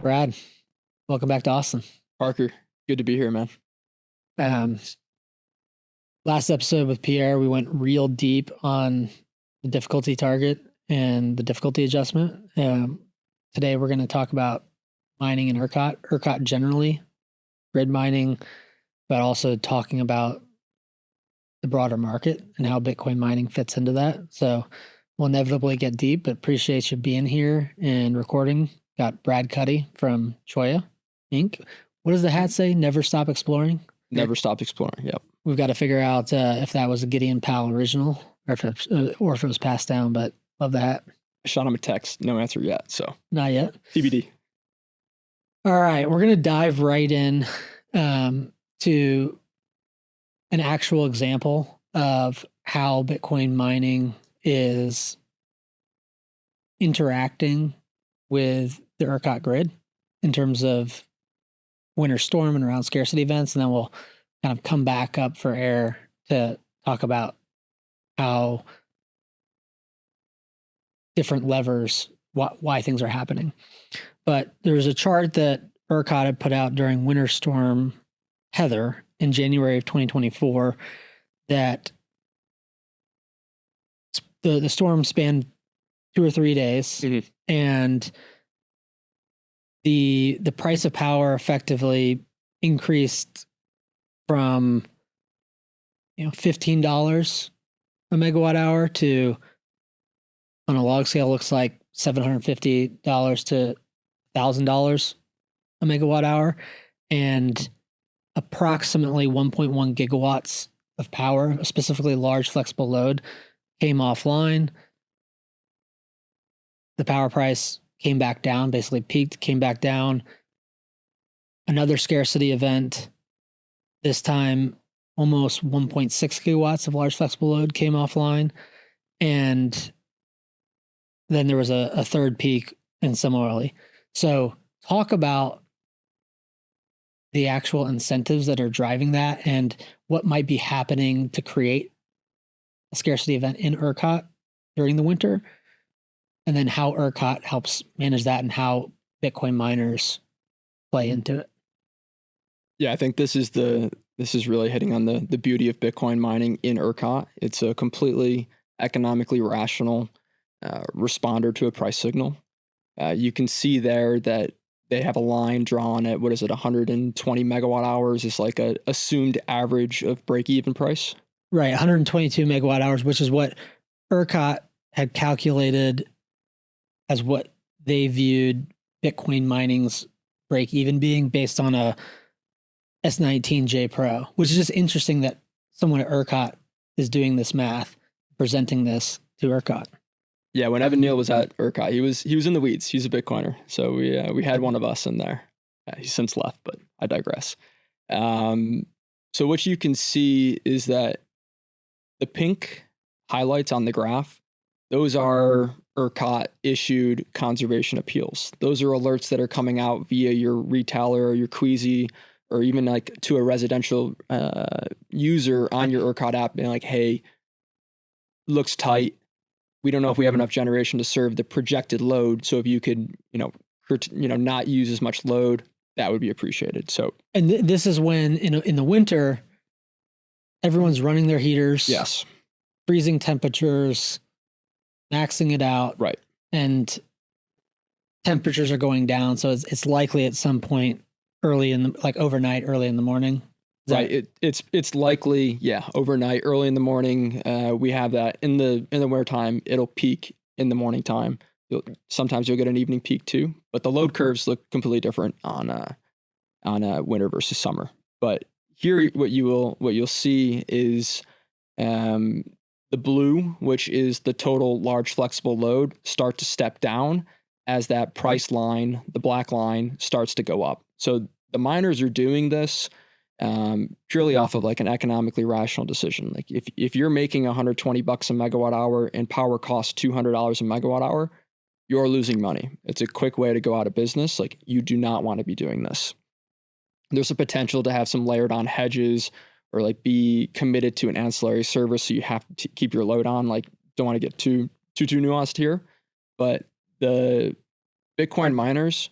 Brad, welcome back to Austin. Parker, good to be here, man. Last episode with Pierre, we went real deep on the difficulty target and the difficulty adjustment. Today, we're going to talk about mining in ERCOT generally, grid mining, but also talking about the broader market and how Bitcoin mining fits into that. So we'll inevitably get deep, but appreciate you being here and recording. Got Brad Cuddy from Cholla Inc. What does the hat say? Never stop exploring? Never stop exploring, yep. We've got to figure out if that was a Gideon Powell original or if it was passed down, but love the hat. I shot him a text, no answer yet, so. Not yet? TBD. All right, we're going to dive right in to an actual example of how Bitcoin mining is interacting with the ERCOT grid in terms of winter storm and around scarcity events. And then we'll kind of come back up for air to talk about how different levers, why things are happening. But there's a chart that ERCOT had put out during Winter Storm Heather in January of 2024 that the storm spanned 2 or 3 days, and the price of power effectively increased from $15 a megawatt hour to, on a log scale, looks like $750 to $1,000 a megawatt hour, and approximately 1.1 gigawatts of power, specifically large flexible load, came offline. The power price came back down, basically peaked, came back down. Another scarcity event, this time almost 1.6 gigawatts of large flexible load came offline. And then there was a third peak, and similarly. So talk about the actual incentives that are driving that and what might be happening to create a scarcity event in ERCOT during the winter, and then how ERCOT helps manage that and how Bitcoin miners play into it. Yeah, I think this is really hitting on the beauty of Bitcoin mining in ERCOT. It's a completely economically rational responder to a price signal. You can see there that they have a line drawn at, 120 megawatt hours is like a assumed average of break-even price. Right, 122 megawatt hours, which is what ERCOT had calculated as what they viewed Bitcoin mining's break-even being based on a S19J Pro, which is just interesting that someone at ERCOT is doing this math, presenting this to ERCOT. Yeah, when Evan Neal was at ERCOT, he was in the weeds. He's a Bitcoiner, so we had one of us in there. He's since left, but I digress. So what you can see is that the pink highlights on the graph, those are ERCOT issued conservation appeals. Those are alerts that are coming out via your retailer or your Queasy, or even like to a residential user on your ERCOT app, being like, hey, looks tight. We don't know if we have enough generation to serve the projected load. So if you could, not use as much load, that would be appreciated. So, and this is when in the winter, everyone's running their heaters. Yes. Freezing temperatures, maxing it out. Right. And temperatures are going down. So it's likely at some point overnight, early in the morning. Right. It's likely, overnight, early in the morning. We have that in the winter time. It'll peak in the morning time. Sometimes you'll get an evening peak too, but the load curves look completely different on winter versus summer. But here, what you'll see is the blue, which is the total large flexible load, start to step down as that price line, the black line, starts to go up. So the miners are doing this purely off of like an economically rational decision. Like if you're making $120 a megawatt hour and power costs $200 a megawatt hour, you're losing money. It's a quick way to go out of business. Like, you do not want to be doing this. There's a potential to have some layered on hedges or like be committed to an ancillary service, so you have to keep your load on. Like, don't want to get too nuanced here, but the Bitcoin miners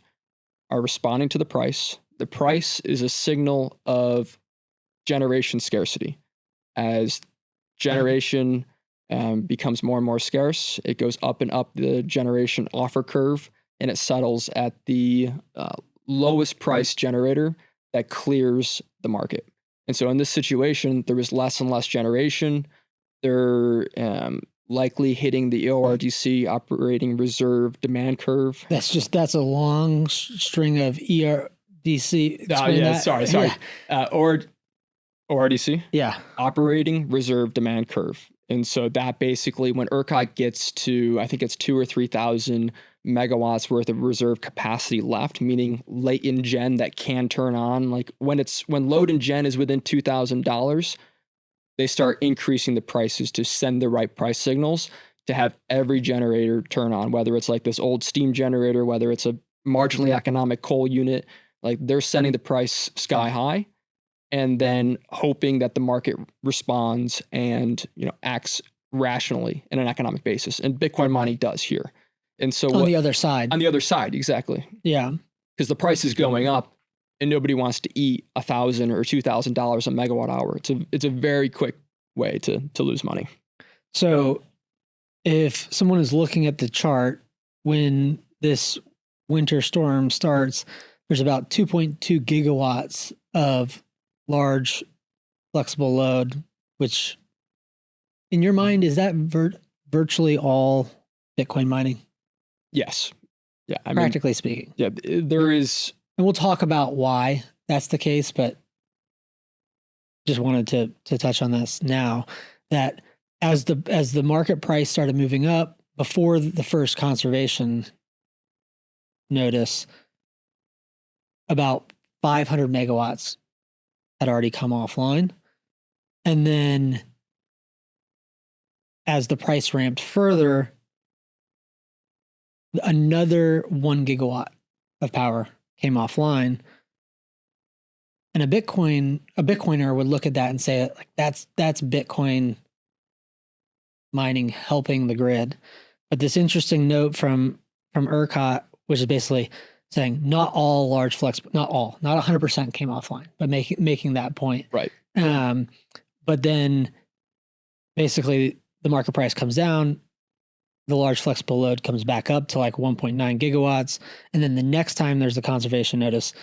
are responding to the price. The price is a signal of generation scarcity. As generation becomes more and more scarce, it goes up and up the generation offer curve, and it settles at the lowest price generator that clears the market. And so in this situation, there was less and less generation. They're likely hitting the ERCOT operating reserve demand curve. That's a long string of ERCOT. Oh, yeah, sorry. Yeah. ORDC? Yeah. Operating reserve demand curve. And so that basically, when ERCOT gets to, I think it's 2,000 or 3,000 megawatts worth of reserve capacity left, meaning latent gen that can turn on, like when load and gen is within $2,000, they start increasing the prices to send the right price signals to have every generator turn on, whether it's like this old steam generator, whether it's a marginally economic coal unit, like they're sending the price sky high and then hoping that the market responds and, acts rationally in an economic basis. And Bitcoin mining does here. And so on the other side, exactly. Yeah. Because the price is going up and nobody wants to eat $1,000 or $2,000 a megawatt hour. It's a very quick way to lose money. So if someone is looking at the chart, when this winter storm starts, there's about 2.2 gigawatts of large flexible load, which in your mind, is that virtually all Bitcoin mining? Yes. Yeah. Practically speaking. Yeah, there is. And we'll talk about why that's the case, but just wanted to touch on this now, that as the market price started moving up before the first conservation notice, about 500 megawatts had already come offline. And then as the price ramped further, another 1 gigawatt of power came offline. And a Bitcoiner would look at that and say, like, that's Bitcoin mining helping the grid. But this interesting note from ERCOT, which is basically saying not all large not 100% came offline, but making that point. Right. But then basically the market price comes down, the large flexible load comes back up to like 1.9 gigawatts. And then the next time there's a conservation notice,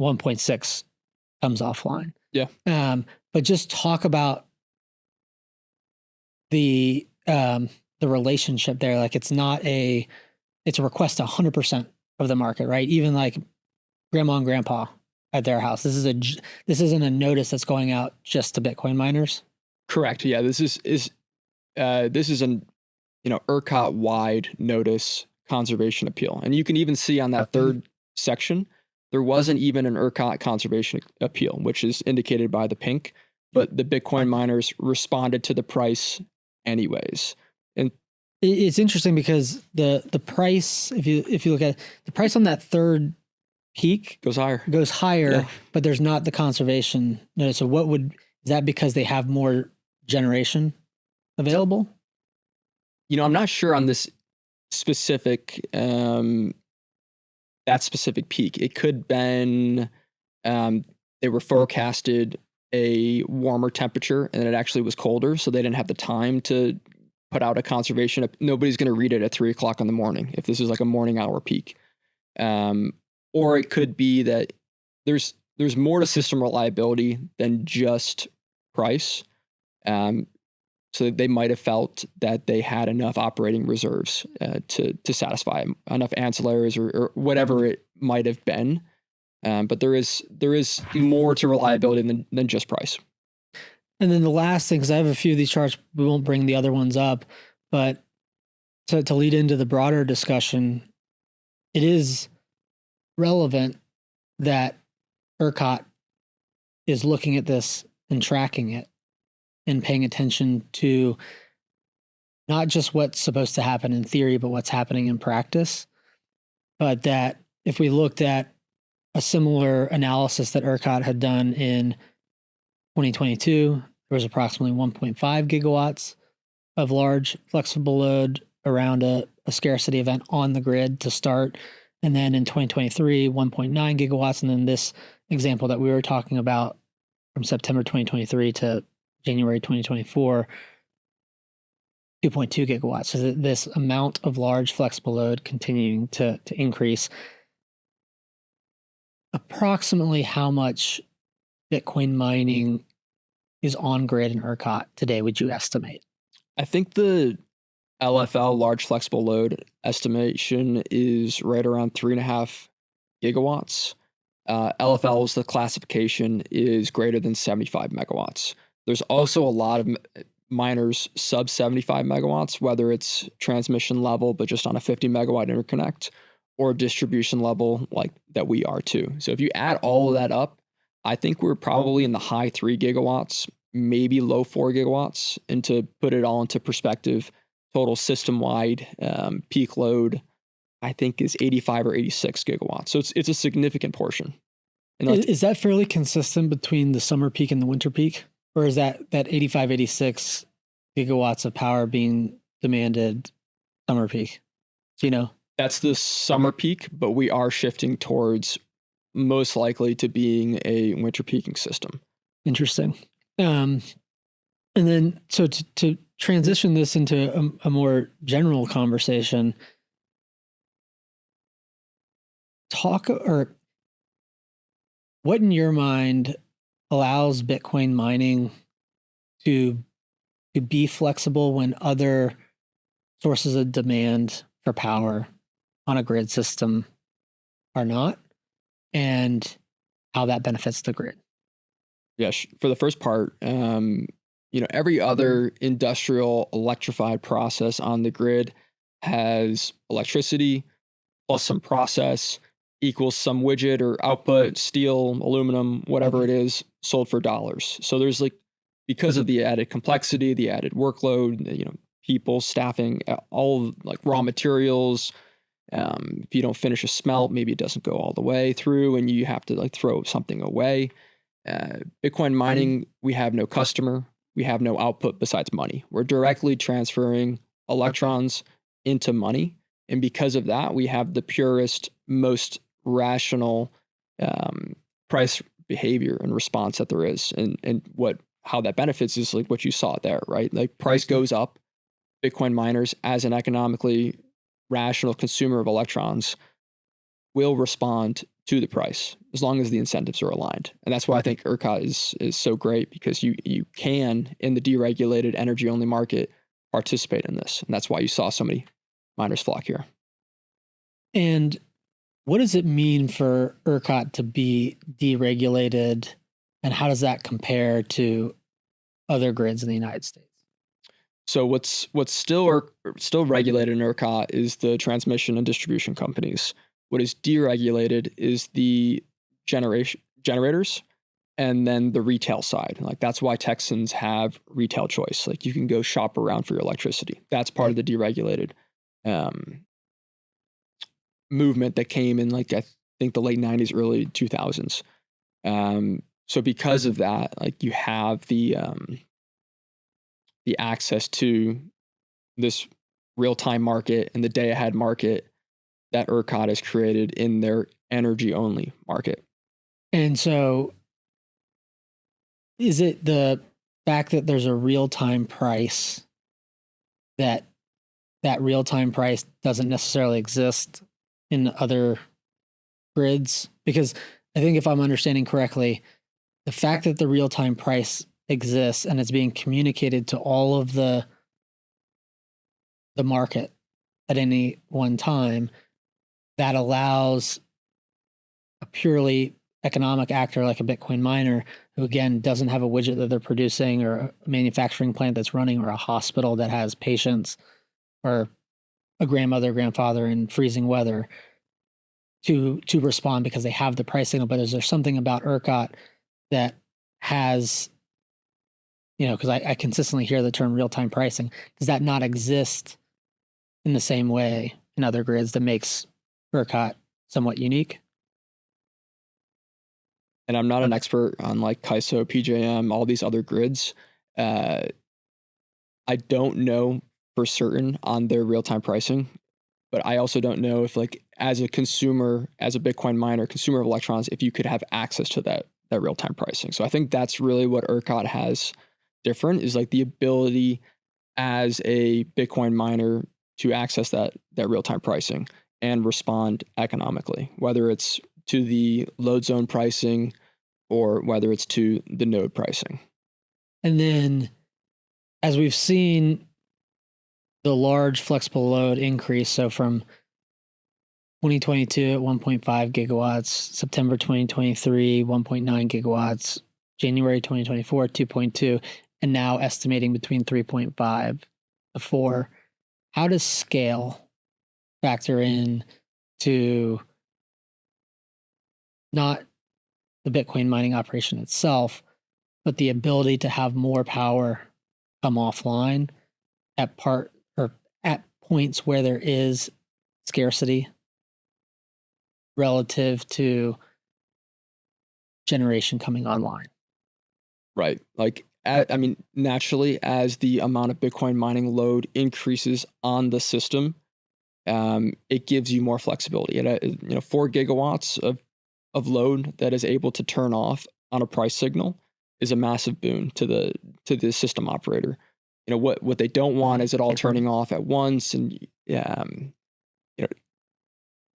1.6 comes offline. Yeah. But just talk about the relationship there. Like it's a request to 100% of the market, right? Even like grandma and grandpa at their house. This isn't a notice that's going out just to Bitcoin miners. Correct. Yeah. This is an ERCOT wide notice conservation appeal. And you can even see on that third section, there wasn't even an ERCOT conservation appeal, which is indicated by the pink, but the Bitcoin miners responded to the price anyways. And it's interesting because the price, if you look at it, the price on that third peak goes higher, yeah. But there's not the conservation notice. So is that because they have more generation available? I'm not sure on this specific, that specific peak. It could have been, they were forecasted a warmer temperature and it actually was colder. So they didn't have the time to put out a conservation. Nobody's going to read it at 3:00 in the morning if this is like a morning hour peak. Or it could be that there's more to system reliability than just price. So they might have felt that they had enough operating reserves to satisfy enough ancillaries or whatever it might have been. But there is more to reliability than just price. And then the last thing, because I have a few of these charts, we won't bring the other ones up, but to lead into the broader discussion, it is relevant that ERCOT is looking at this and tracking it and paying attention to not just what's supposed to happen in theory, but what's happening in practice. But that if we looked at a similar analysis that ERCOT had done in 2022, there was approximately 1.5 gigawatts of large flexible load around a scarcity event on the grid to start. And then in 2023, 1.9 gigawatts. And then this example that we were talking about from September 2023 to January 2024, 2.2 gigawatts. So this amount of large flexible load continuing to increase. Approximately how much Bitcoin mining is on grid in ERCOT today, would you estimate? I think the LFL, large flexible load estimation, is right around 3.5 gigawatts. LFL's, the classification, is greater than 75 megawatts. There's also a lot of miners sub 75 megawatts, whether it's transmission level, but just on a 50 megawatt interconnect, or distribution level like that we are too. So if you add all of that up, I think we're probably in the high 3 gigawatts, maybe low 4 gigawatts. And to put it all into perspective, total system-wide peak load, I think, is 85 or 86 gigawatts. So it's a significant portion. And is that fairly consistent between the summer peak and the winter peak? Or is that 85, 86 gigawatts of power being demanded summer peak? Do you know? That's the summer peak, but we are shifting towards most likely to being a winter peaking system. Interesting. And then, so to transition this into a more general conversation, what in your mind allows Bitcoin mining to be flexible when other sources of demand for power on a grid system are not, and how that benefits the grid? Yes, for the first part, every other industrial electrified process on the grid has electricity plus some process equals some widget or output, steel, aluminum, whatever it is, sold for dollars. So there's because of the added complexity, the added workload, people, staffing, all like raw materials. If you don't finish a smelt, maybe it doesn't go all the way through and you have to throw something away. Bitcoin mining, we have no customer, we have no output besides money. We're directly transferring electrons into money. And because of that, we have the purest, most rational price behavior and response that there is. And how that benefits is what you saw there, right? Price goes up. Bitcoin miners, as an economically rational consumer of electrons, will respond to the price as long as the incentives are aligned. And that's why I think ERCOT is so great, because you can, in the deregulated energy only market, participate in this. And that's why you saw so many miners flock here. And what does it mean for ERCOT to be deregulated, and how does that compare to other grids in the United States? So what's still regulated in ERCOT is the transmission and distribution companies. What is deregulated is the generators, and then the retail side. That's why Texans have retail choice. You can go shop around for your electricity. That's part of the deregulated movement that came in I think the late 90s, early 2000s. So because of that, you have the access to this real-time market and the day-ahead market that ERCOT has created in their energy-only market. And so is it the fact that there's a real-time price that real-time price doesn't necessarily exist in other grids? Because I think, if I'm understanding correctly, the fact that the real-time price exists and it's being communicated to all of the market at any one time, that allows a purely economic actor like a Bitcoin miner, who again doesn't have a widget that they're producing, or a manufacturing plant that's running, or a hospital that has patients, or a grandfather in freezing weather, to respond because they have the price signal. But is there something about ERCOT that has, because I consistently hear the term real-time pricing, does that not exist in the same way in other grids that makes ERCOT somewhat unique? And I'm not an expert on KISO, PJM, all these other grids. I don't know for certain on their real-time pricing, but I also don't know if as a consumer, as a Bitcoin miner, consumer of electrons, if you could have access to that real-time pricing. So I think that's really what ERCOT has different, is like the ability as a Bitcoin miner to access that real-time pricing and respond economically, whether it's to the load zone pricing or whether it's to the node pricing. And then as we've seen the large flexible load increase, so from 2022 at 1.5 gigawatts, September 2023, 1.9 gigawatts, January 2024, 2.2, and now estimating between 3.5 to 4. How does scale factor in to not the Bitcoin mining operation itself, but the ability to have more power come offline at points where there is scarcity relative to generation coming online? Right. Like, I mean, naturally, as the amount of Bitcoin mining load increases on the system, it gives you more flexibility. 4 gigawatts of load that is able to turn off on a price signal is a massive boon to the system operator. What they don't want is it all turning off at once, and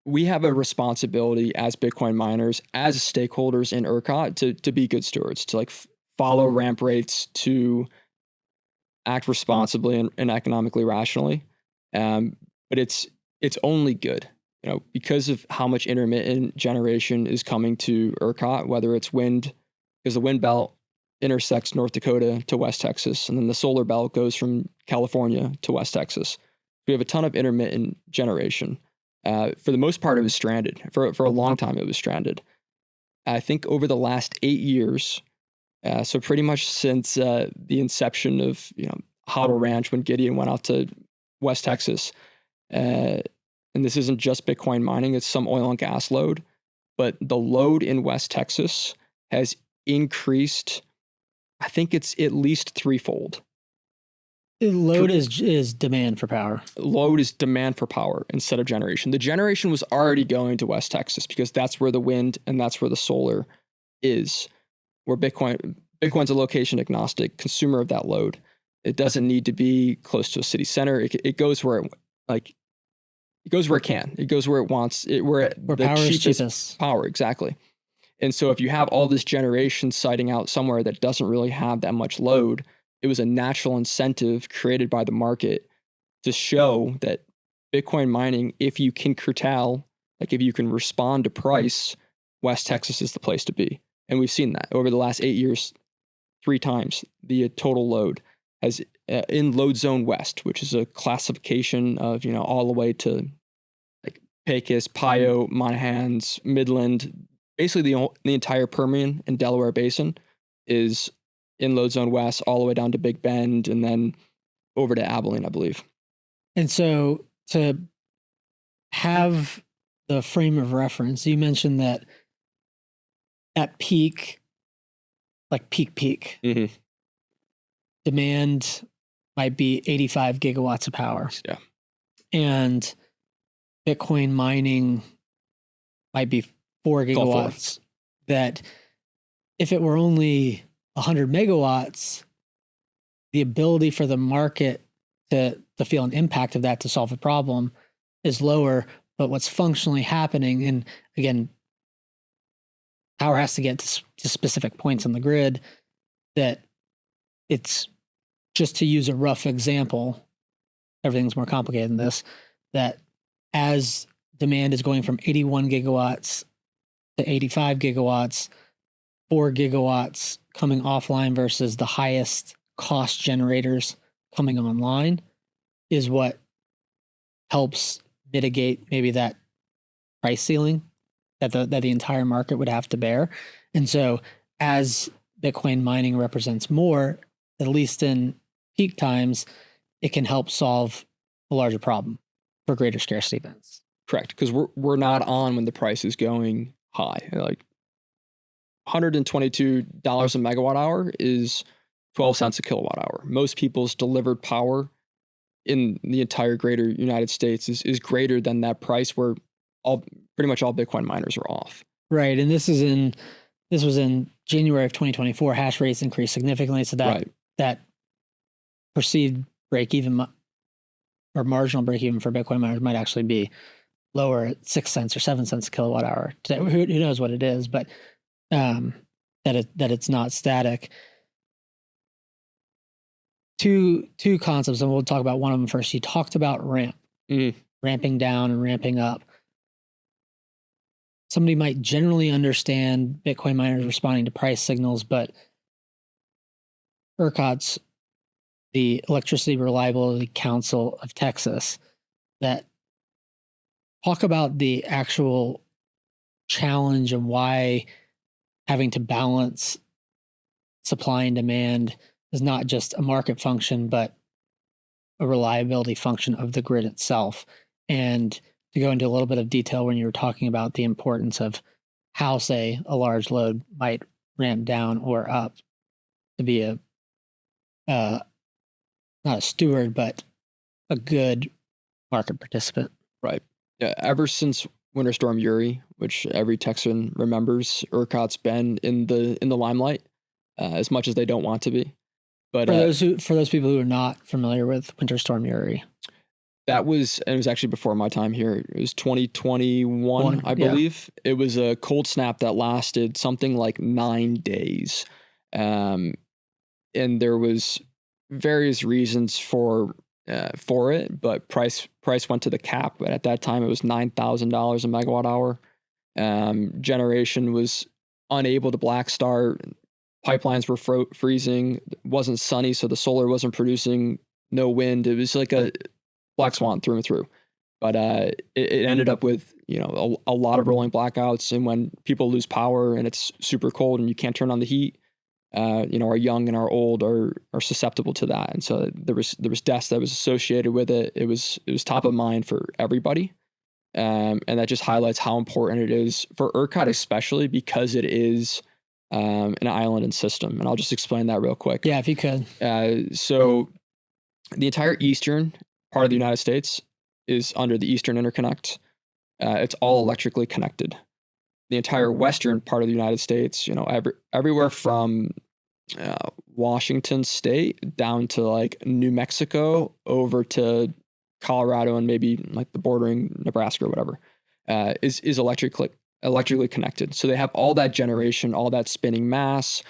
we have a responsibility as Bitcoin miners, as stakeholders in ERCOT, to be good stewards, to like follow ramp rates, to act responsibly and economically rationally. But it's only good, because of how much intermittent generation is coming to ERCOT, whether it's wind, because the wind belt intersects North Dakota to West Texas, and then the solar belt goes from California to West Texas. We have a ton of intermittent generation. For the most part, it was stranded. For a long time, it was stranded. I think over the last 8 years, so pretty much since the inception of Hodl Ranch, when Gideon went out to West Texas, and this isn't just Bitcoin mining, it's some oil and gas load, but the load in West Texas has increased. I think it's at least threefold. Load is demand for power. Load is demand for power instead of generation. The generation was already going to West Texas because that's where the wind and that's where the solar is. Where Bitcoin's a location agnostic consumer of that load. It doesn't need to be close to a city center. It goes where it goes where it can. It goes where it wants. Where the power is cheapest. Power, exactly. And so if you have all this generation siting out somewhere that doesn't really have that much load, it was a natural incentive created by the market to show that Bitcoin mining, if you can curtail, like if you can respond to price, West Texas is the place to be. And we've seen that over the last 8 years, 3 times the total load has in load zone West, which is a classification of, all the way to like Pecos, Pio, Monahans, Midland. Basically, the entire Permian and Delaware Basin is in load zone West, all the way down to Big Bend, and then over to Abilene, I believe. And so to have the frame of reference, you mentioned that at peak, like peak, mm-hmm. demand might be 85 gigawatts of power. Yeah. And Bitcoin mining might be 4 gigawatts. That if it were only 100 megawatts, the ability for the market to feel an impact of that to solve a problem is lower. But what's functionally happening, and again, power has to get to specific points on the grid, that it's, just to use a rough example, everything's more complicated than this, that as demand is going from 81 gigawatts to 85 gigawatts, 4 gigawatts coming offline versus the highest cost generators coming online is what helps mitigate maybe that price ceiling that the entire market would have to bear. And so as Bitcoin mining represents more, at least in peak times, it can help solve a larger problem for greater scarcity events. Correct, because we're not on when the price is going high. Like $122 a megawatt hour is 12 cents a kilowatt hour. Most people's delivered power in the entire greater United States is greater than that price, where pretty much all Bitcoin miners are off. Right. And this was in January of 2024. Hash rates increased significantly. So that perceived break even or marginal break even for Bitcoin miners might actually be lower at 6 cents or 7 cents a kilowatt hour. Who knows what it is, but that it's not static. Two concepts, and we'll talk about one of them first. You talked about ramping down and ramping up. Somebody might generally understand Bitcoin miners responding to price signals, but ERCOT's, the Electricity Reliability Council of Texas, that talk about the actual challenge and why having to balance supply and demand is not just a market function, but a reliability function of the grid itself. And to go into a little bit of detail when you were talking about the importance of how, say, a large load might ramp down or up to be not a steward, but a good market participant. Right. Yeah. Ever since Winter Storm Uri, which every Texan remembers, ERCOT's been in the limelight, as much as they don't want to be. But for those people who are not familiar with Winter Storm Uri, it was actually before my time here. It was 2021, I believe. Yeah. It was a cold snap that lasted something like 9 days, and there was various reasons for it, but price went to the cap. But at that time, it was $9,000 a megawatt hour. Generation was unable to black start. Pipelines were freezing. It wasn't sunny, so the solar wasn't producing. No wind. It was like a black swan through and through. But it ended up with a lot of rolling blackouts. And when people lose power and it's super cold and you can't turn on the heat, our young and our old are susceptible to that. And so there was deaths that was associated with it. It was top of mind for everybody. And that just highlights how important it is for ERCOT, especially because it is an island and system. And I'll just explain that real quick. Yeah, if you could. So the entire eastern part of the United States is under the Eastern Interconnect. It's all electrically connected. The entire western part of the United States, everywhere from Washington State down to like New Mexico over to Colorado and maybe like the bordering Nebraska or whatever, is electrically connected. So they have all that generation, all that spinning mass.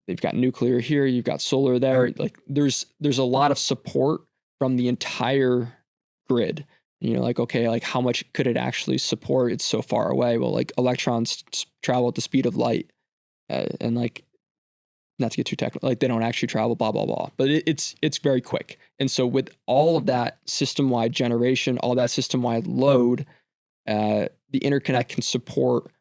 They've got nuclear here, you've got solar there. Like there's a lot of support from the entire grid. Okay, like how much could it actually support? It's so far away. Well, like electrons travel at the speed of light, and like, not to get too technical, like they don't actually travel, blah, blah, blah. But it's very quick. And so with all of that system-wide generation, all that system-wide load, the interconnect can support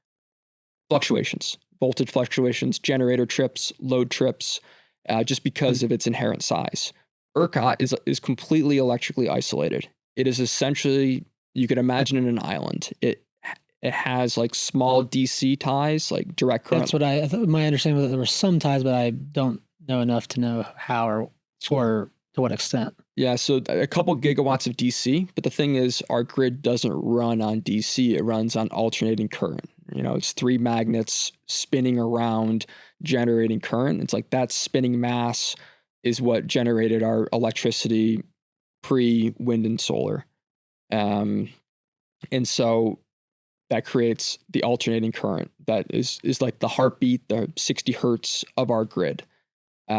fluctuations, voltage fluctuations, generator trips, load trips, just because of its inherent size. ERCOT is completely electrically isolated. It is essentially, you could imagine it an island. It has like small DC ties, like direct current. That's what I thought. My understanding was that there were some ties, but I don't know enough to know how or to what extent. Yeah, so a couple gigawatts of DC, but the thing is, our grid doesn't run on DC. It runs on alternating current. It's 3 magnets spinning around, generating current. It's like that spinning mass is what generated our electricity pre-wind and solar. And so that creates the alternating current that is like the heartbeat, the 60 hertz of our grid.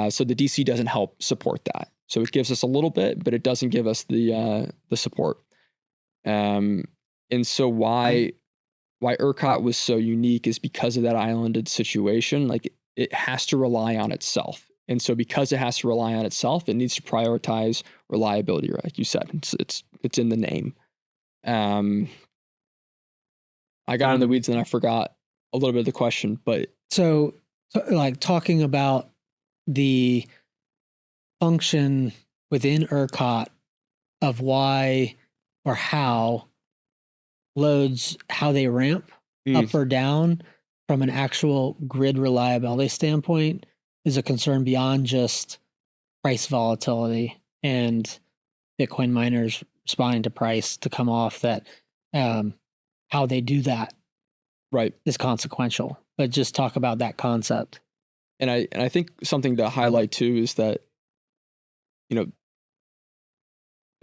So the DC doesn't help support that. So it gives us a little bit, but it doesn't give us the support. And so why ERCOT was so unique is because of that islanded situation. Like it has to rely on itself. And so because it has to rely on itself, it needs to prioritize reliability, right? Like you said, it's in the name. I got in the weeds and I forgot a little bit of the question, but so like talking about the function within ERCOT of why or how loads, how they ramp up or down from an actual grid reliability standpoint is a concern beyond just price volatility and Bitcoin miners responding to price to come off that how they do that Right. is consequential, but just talk about that concept. And I think something to highlight too is that, you know,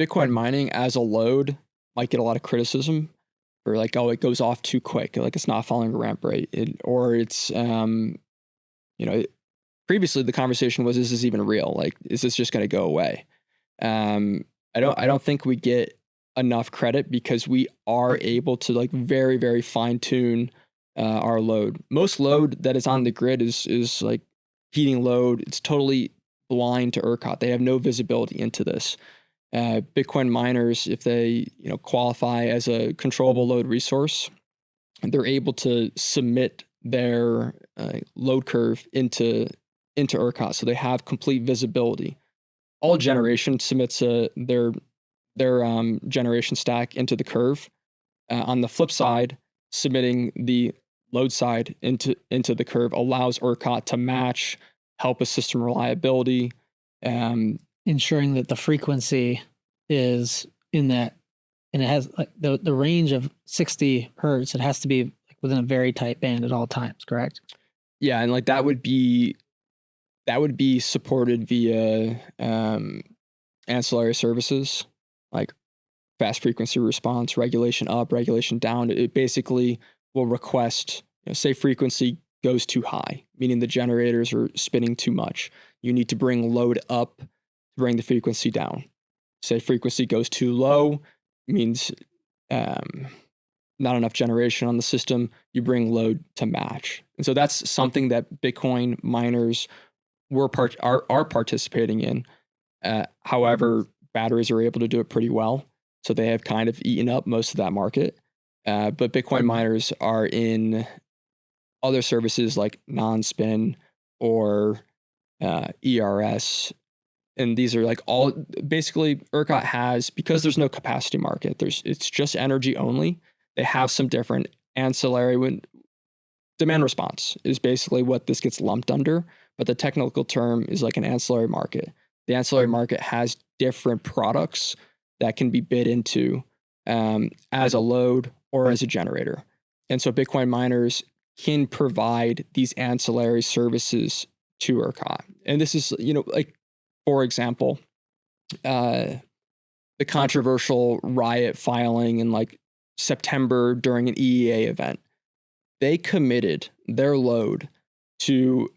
Bitcoin mining as a load might get a lot of criticism for like, oh, it goes off too quick, like it's not following a ramp rate, or it's, previously the conversation was, is this even real? Like, is this just going to go away? I don't think we get enough credit because we are able to like very, very fine tune our load. Most load that is on the grid is like heating load. It's totally blind to ERCOT. They have no visibility into this. Bitcoin miners, if they qualify as a controllable load resource, they're able to submit their load curve into ERCOT, so they have complete visibility. All generation submits their generation stack into the curve. On the flip side, submitting the load side into the curve allows ERCOT to match, help with system reliability, ensuring that the frequency is in that, and it has like the range of 60 hertz. It has to be like within a very tight band at all times, correct? Yeah, and like that would be supported via ancillary services like fast frequency response, regulation up, regulation down. It basically will request, say frequency goes too high, meaning the generators are spinning too much. You need to bring load up to bring the frequency down. Say frequency goes too low, means not enough generation on the system. You bring load to match. And so that's something that Bitcoin miners are participating in. However, batteries are able to do it pretty well. So they have kind of eaten up most of that market. But Bitcoin miners are in other services like non-spin or ERS. And these are like all basically ERCOT has, because there's no capacity market, it's just energy only. They have some different ancillary demand response is basically what this gets lumped under, but the technical term is like an ancillary market. The ancillary market has different products that can be bid into as a load or as a generator. And so Bitcoin miners can provide these ancillary services to ERCOT. And this is, like, for example, the controversial riot filing in like September during an EEA event. They committed their load to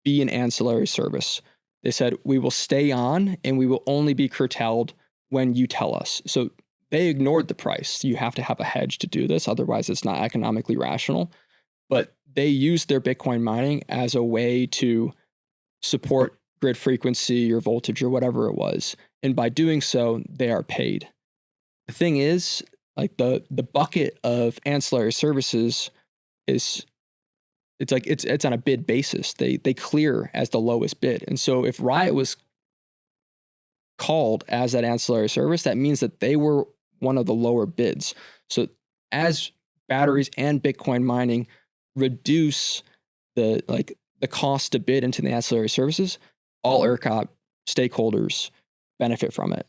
be an ancillary service. They said, we will stay on and we will only be curtailed when you tell us. So they ignored the price. You have to have a hedge to do this. Otherwise, it's not economically rational. But they used their Bitcoin mining as a way to support grid frequency or voltage or whatever it was. And by doing so, they are paid. The thing is, like the bucket of ancillary services it's on a bid basis. They clear as the lowest bid. And so if Riot was called as that ancillary service, that means that they were one of the lower bids. So as batteries and Bitcoin mining reduce the cost to bid into the ancillary services, all ERCOT stakeholders benefit from it.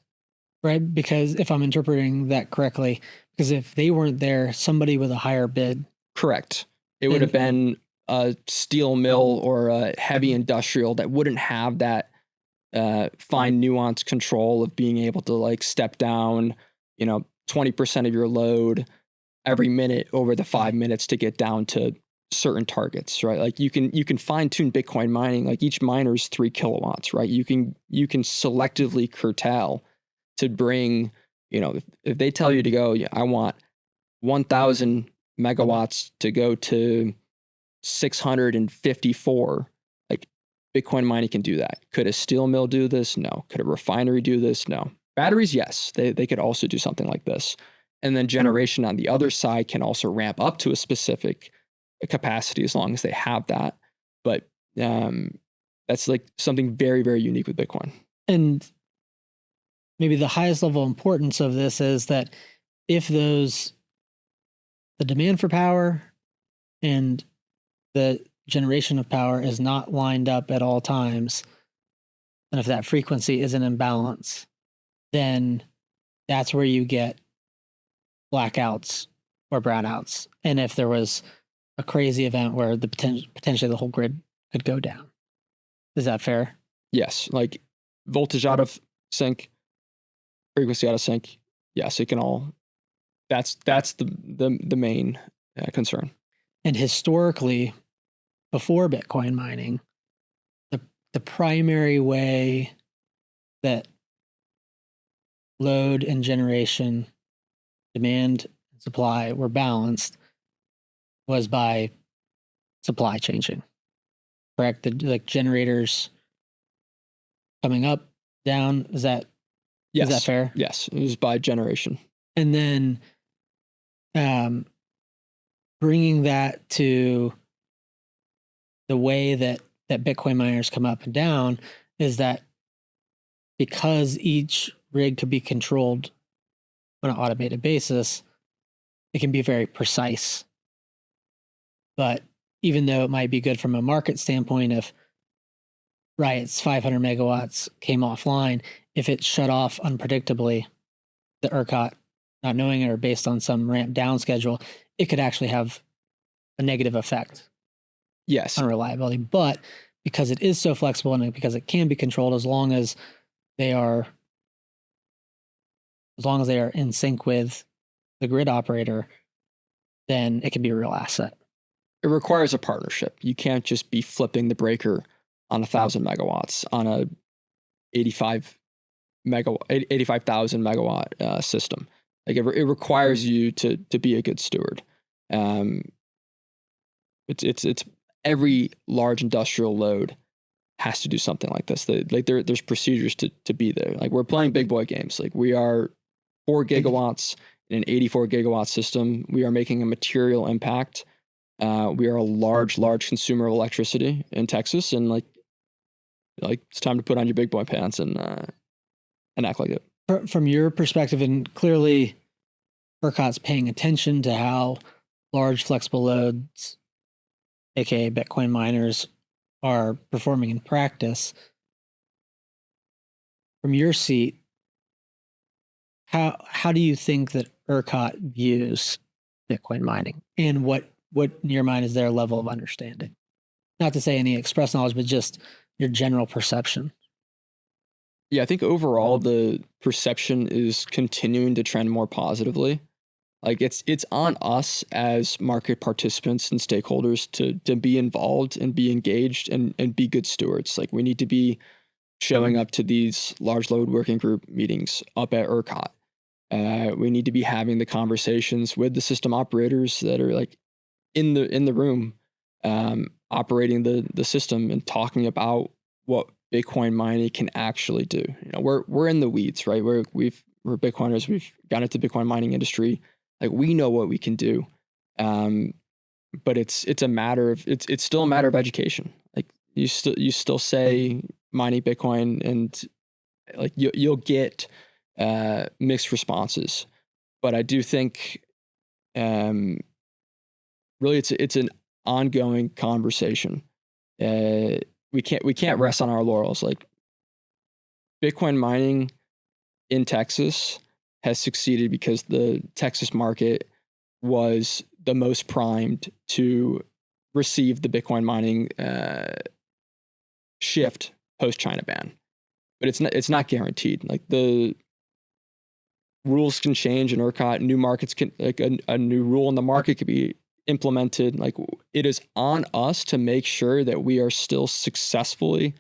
Right? Because if I'm interpreting that correctly, because if they weren't there, somebody with a higher bid. Correct. It would have been a steel mill or a heavy industrial that wouldn't have that fine nuance control of being able to like step down, 20% of your load every minute over the 5 minutes to get down to certain targets, right? Like you can fine tune Bitcoin mining. Like each miner is 3 kilowatts, right? You can selectively curtail to bring, if they tell you to go, I want 1,000 megawatts to go to 654, like Bitcoin mining can do that. Could a steel mill do this? No. Could a refinery do this? No. Batteries, yes, they could also do something like this. And then generation on the other side can also ramp up to a specific capacity as long as they have that. But that's like something very, very unique with Bitcoin. And maybe the highest level importance of this is that if the demand for power and the generation of power is not lined up at all times, and if that frequency is in imbalance, then that's where you get blackouts or brownouts. And if there was a crazy event where the potentially the whole grid could go down. Is that fair? Yes, like voltage out of sync, frequency out of sync. Yes, it can all. That's the main concern. And historically, before Bitcoin mining, the primary way that load and generation, demand and supply were balanced was by supply changing. Correct? Like generators coming up, down. Is that fair? Yes, it was by generation. And then bringing that to the way that Bitcoin miners come up and down is that because each rig could be controlled on an automated basis, it can be very precise. But even though it might be good from a market standpoint, if it's 500 megawatts came offline, if it shut off unpredictably, the ERCOT not knowing it or based on some ramp down schedule, it could actually have a negative effect. Yes. On reliability. But because it is so flexible and because it can be controlled as long as they are in sync with the grid operator, then it can be a real asset. It requires a partnership. You can't just be flipping the breaker on 1,000 megawatts on a 85,000 megawatt system. Like it requires you to be a good steward. It's every large industrial load has to do something like this. There's procedures to be there. Like we're playing big boy games. Like we are 4 gigawatts in an 84 gigawatt system. We are making a material impact. We are a large consumer of electricity in Texas, and like it's time to put on your big boy pants and act like it. From your perspective, and clearly ERCOT's paying attention to how large flexible loads, aka Bitcoin miners, are performing in practice. From your seat, how do you think that ERCOT views Bitcoin mining, and what in your mind is their level of understanding? Not to say any express knowledge, but just your general perception. Yeah, I think overall the perception is continuing to trend more positively. Like it's on us as market participants and stakeholders to be involved and be engaged and be good stewards. Like we need to be showing up to these large load working group meetings up at ERCOT. We need to be having the conversations with the system operators that are like in the room, operating the system and talking about what Bitcoin mining can actually do. You know, we're in the weeds, right? We're Bitcoiners. We've got into the Bitcoin mining industry. Like we know what we can do, but it's a matter of it's still a matter of education. Like you still say mining Bitcoin, and like you'll get mixed responses. But I do think really it's an ongoing conversation. We can't rest on our laurels. Like Bitcoin mining in Texas has succeeded because the Texas market was the most primed to receive the Bitcoin mining shift post China ban. But it's not guaranteed. Like the rules can change in ERCOT. New markets can, like a new rule in the market could be implemented. Like it is on us to make sure that we are still successfully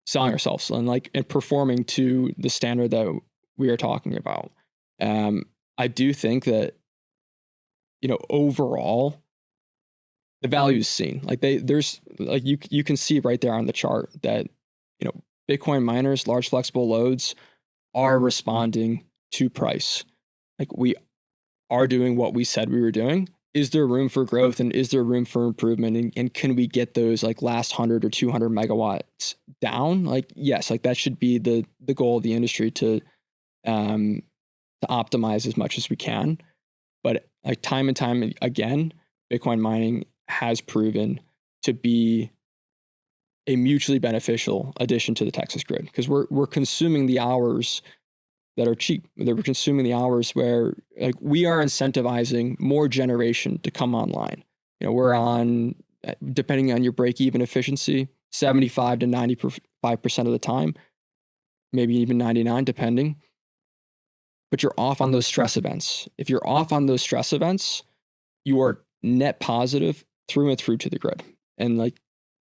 selling ourselves and performing to the standard that we are talking about. I do think that, you know, overall the value is seen. Like there's like you can see right there on the chart that, you know, Bitcoin miners, large flexible loads are responding to price. Like we are doing what we said we were doing. Is there room for growth and is there room for improvement? And can we get those like last 100 or 200 megawatts down? Like, yes, like that should be the goal of the industry to optimize as much as we can. But like time and time again, Bitcoin mining has proven to be a mutually beneficial addition to the Texas grid, because we're consuming the hours that are cheap. We're consuming the hours where like we are incentivizing more generation to come online. You know, we're on, depending on your break-even efficiency, 75 to 95% of the time, maybe even 99 depending. But you're off on those stress events. If you're off on those stress events, you are net positive through and through to the grid. And like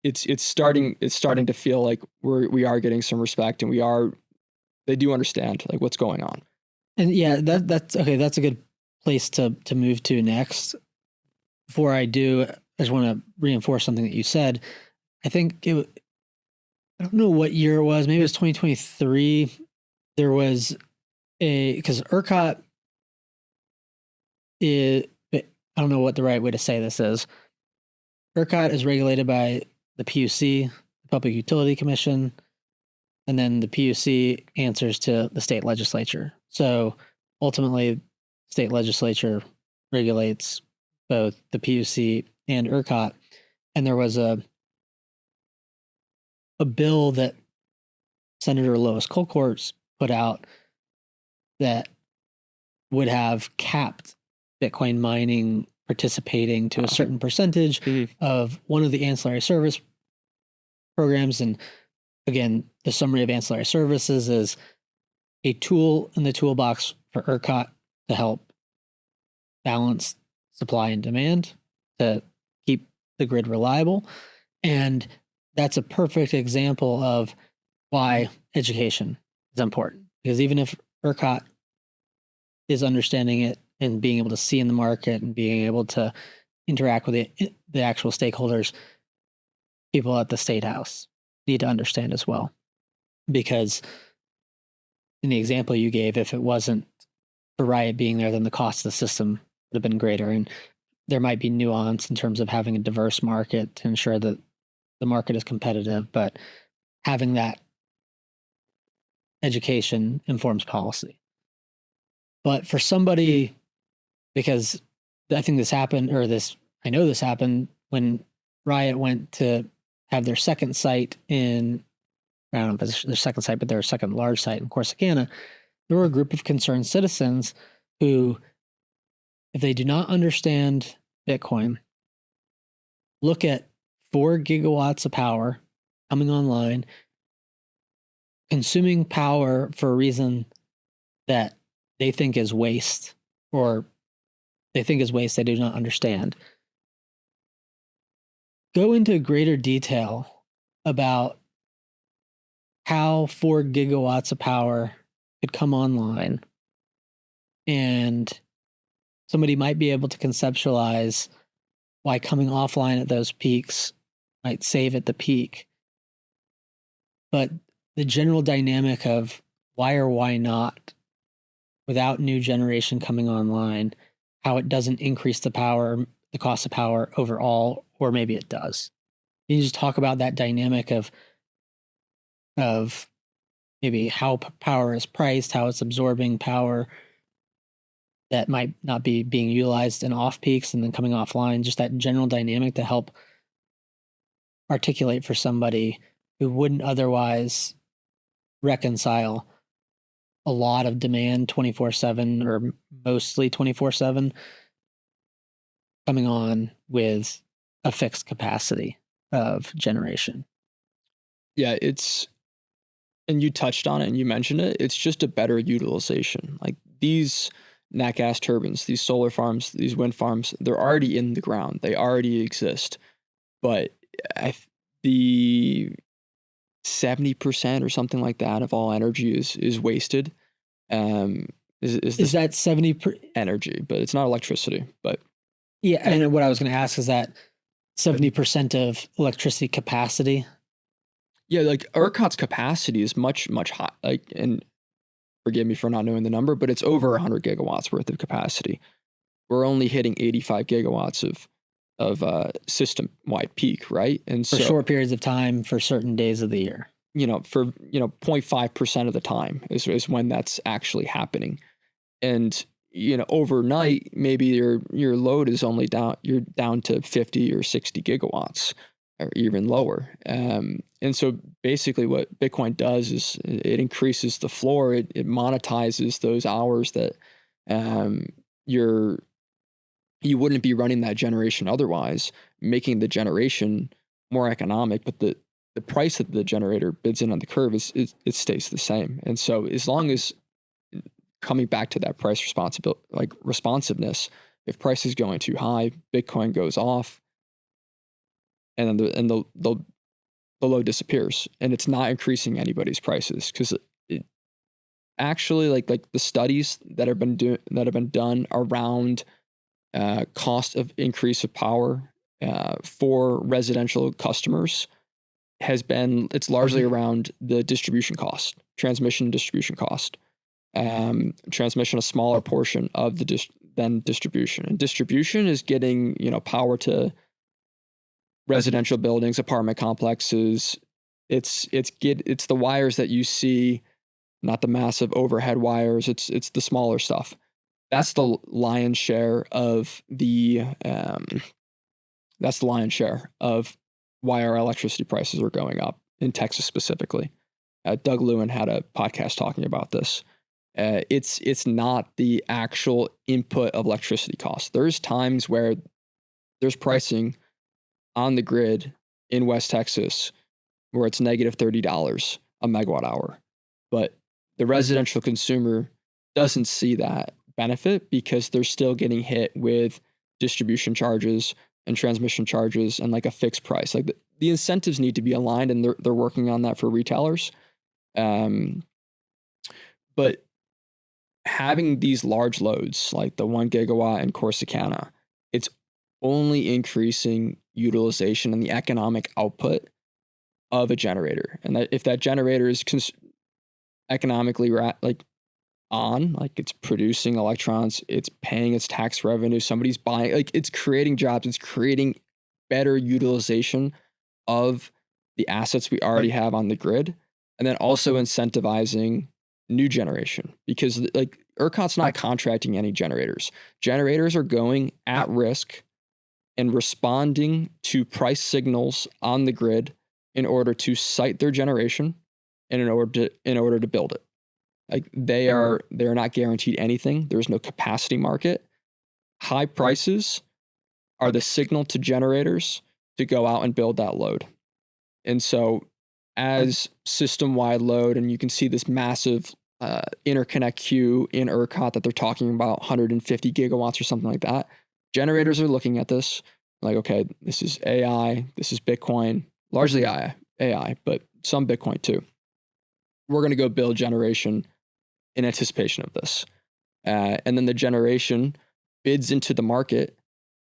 it's starting to feel like we are getting some respect, and they do understand like what's going on. And yeah, that's okay. That's a good place to move to next. Before I do, I just want to reinforce something that you said. I think I don't know what year it was. Maybe it was 2023. There was because ERCOT is, I don't know what the right way to say this is. ERCOT is regulated by the PUC, the Public Utility Commission, and then the PUC answers to the state legislature. So ultimately, state legislature regulates both the PUC and ERCOT. And there was a bill that Senator Lois Colcourt's put out that would have capped Bitcoin mining participating to a certain percentage of one of the ancillary service programs. And again, the summary of ancillary services is a tool in the toolbox for ERCOT to help balance supply and demand to keep the grid reliable. And that's a perfect example of why education is important. Because even if ERCOT is understanding it and being able to see in the market and being able to interact with the actual stakeholders, people at the State House need to understand as well. Because in the example you gave, if it wasn't for Riot being there, then the cost of the system would have been greater. And there might be nuance in terms of having a diverse market to ensure that the market is competitive, but having that education informs policy. But for somebody, because I think this happened, I know this happened when Riot went to have their second site in, I don't know if it's their second site, but their second large site in Corsicana. There were a group of concerned citizens who, if they do not understand Bitcoin, look at 4 gigawatts of power coming online, consuming power for a reason that they think is waste, or they think is waste they do not understand. Go into greater detail about how 4 gigawatts of power could come online, and somebody might be able to conceptualize why coming offline at those peaks might save at the peak. But the general dynamic of why or why not, without new generation coming online, how it doesn't increase the cost of power overall, or maybe it does. You just talk about that dynamic of maybe how power is priced, how it's absorbing power that might not be being utilized in off peaks and then coming offline, just that general dynamic to help articulate for somebody who wouldn't otherwise reconcile a lot of demand 24/7 or mostly 24/7 coming on with a fixed capacity of generation. Yeah, and you touched on it and you mentioned it, it's just a better utilization. Like these nat gas turbines, these solar farms, these wind farms, they're already in the ground. They already exist. But the 70% or something like that of all energy is wasted. Is that 70 energy, but it's not electricity. But yeah, and what I was going to ask is that 70% of electricity capacity. Yeah, like ERCOT's capacity is much high. Like, and forgive me for not knowing the number, but it's over 100 gigawatts worth of capacity. We're only hitting 85 gigawatts of system-wide peak, right? And for short periods of time for certain days of the year. 0.5% of the time is when that's actually happening. And overnight, maybe your load is only down to 50 or 60 gigawatts. or even lower. And so basically what Bitcoin does is it increases the floor. It monetizes those hours that you wouldn't be running that generation otherwise, making the generation more economic, but the price that the generator bids in on the curve it stays the same. And so as long as, coming back to that price responsiveness, if price is going too high, Bitcoin goes off, and then the load disappears, and it's not increasing anybody's prices, because it actually, like the studies that have been done around cost of increase of power for residential customers it's largely around the distribution cost, transmission distribution cost. Transmission a smaller portion of than distribution, and distribution is getting power to residential buildings, apartment complexes. It's the wires that you see, not the massive overhead wires. It's the smaller stuff. That's the lion's share of why our electricity prices are going up in Texas specifically. Doug Lewin had a podcast talking about this. It's not the actual input of electricity costs. There's times where there's pricing on the grid in West Texas where it's negative $30 a megawatt hour, but the residential consumer doesn't see that benefit because they're still getting hit with distribution charges and transmission charges and like a fixed price. Like the incentives need to be aligned, and they're working on that for retailers. But having these large loads like the 1 gigawatt in Corsicana, it's only increasing utilization and the economic output of a generator. And that if that generator is economically it's producing electrons, it's paying its tax revenue, somebody's buying, it's creating jobs, it's creating better utilization of the assets we already have on the grid, and then also incentivizing new generation, because ERCOT's not contracting any generators. Generators are going at risk and responding to price signals on the grid in order to site their generation and in order to build it. They're not guaranteed anything. There's no capacity market. High prices are the signal to generators to go out and build that load. And so as system-wide load, and you can see this massive interconnect queue in ERCOT that they're talking about 150 gigawatts or something like that. Generators are looking at this like, okay, this is AI, this is Bitcoin, largely AI, but some Bitcoin too. We're going to go build generation in anticipation of this. And then the generation bids into the market,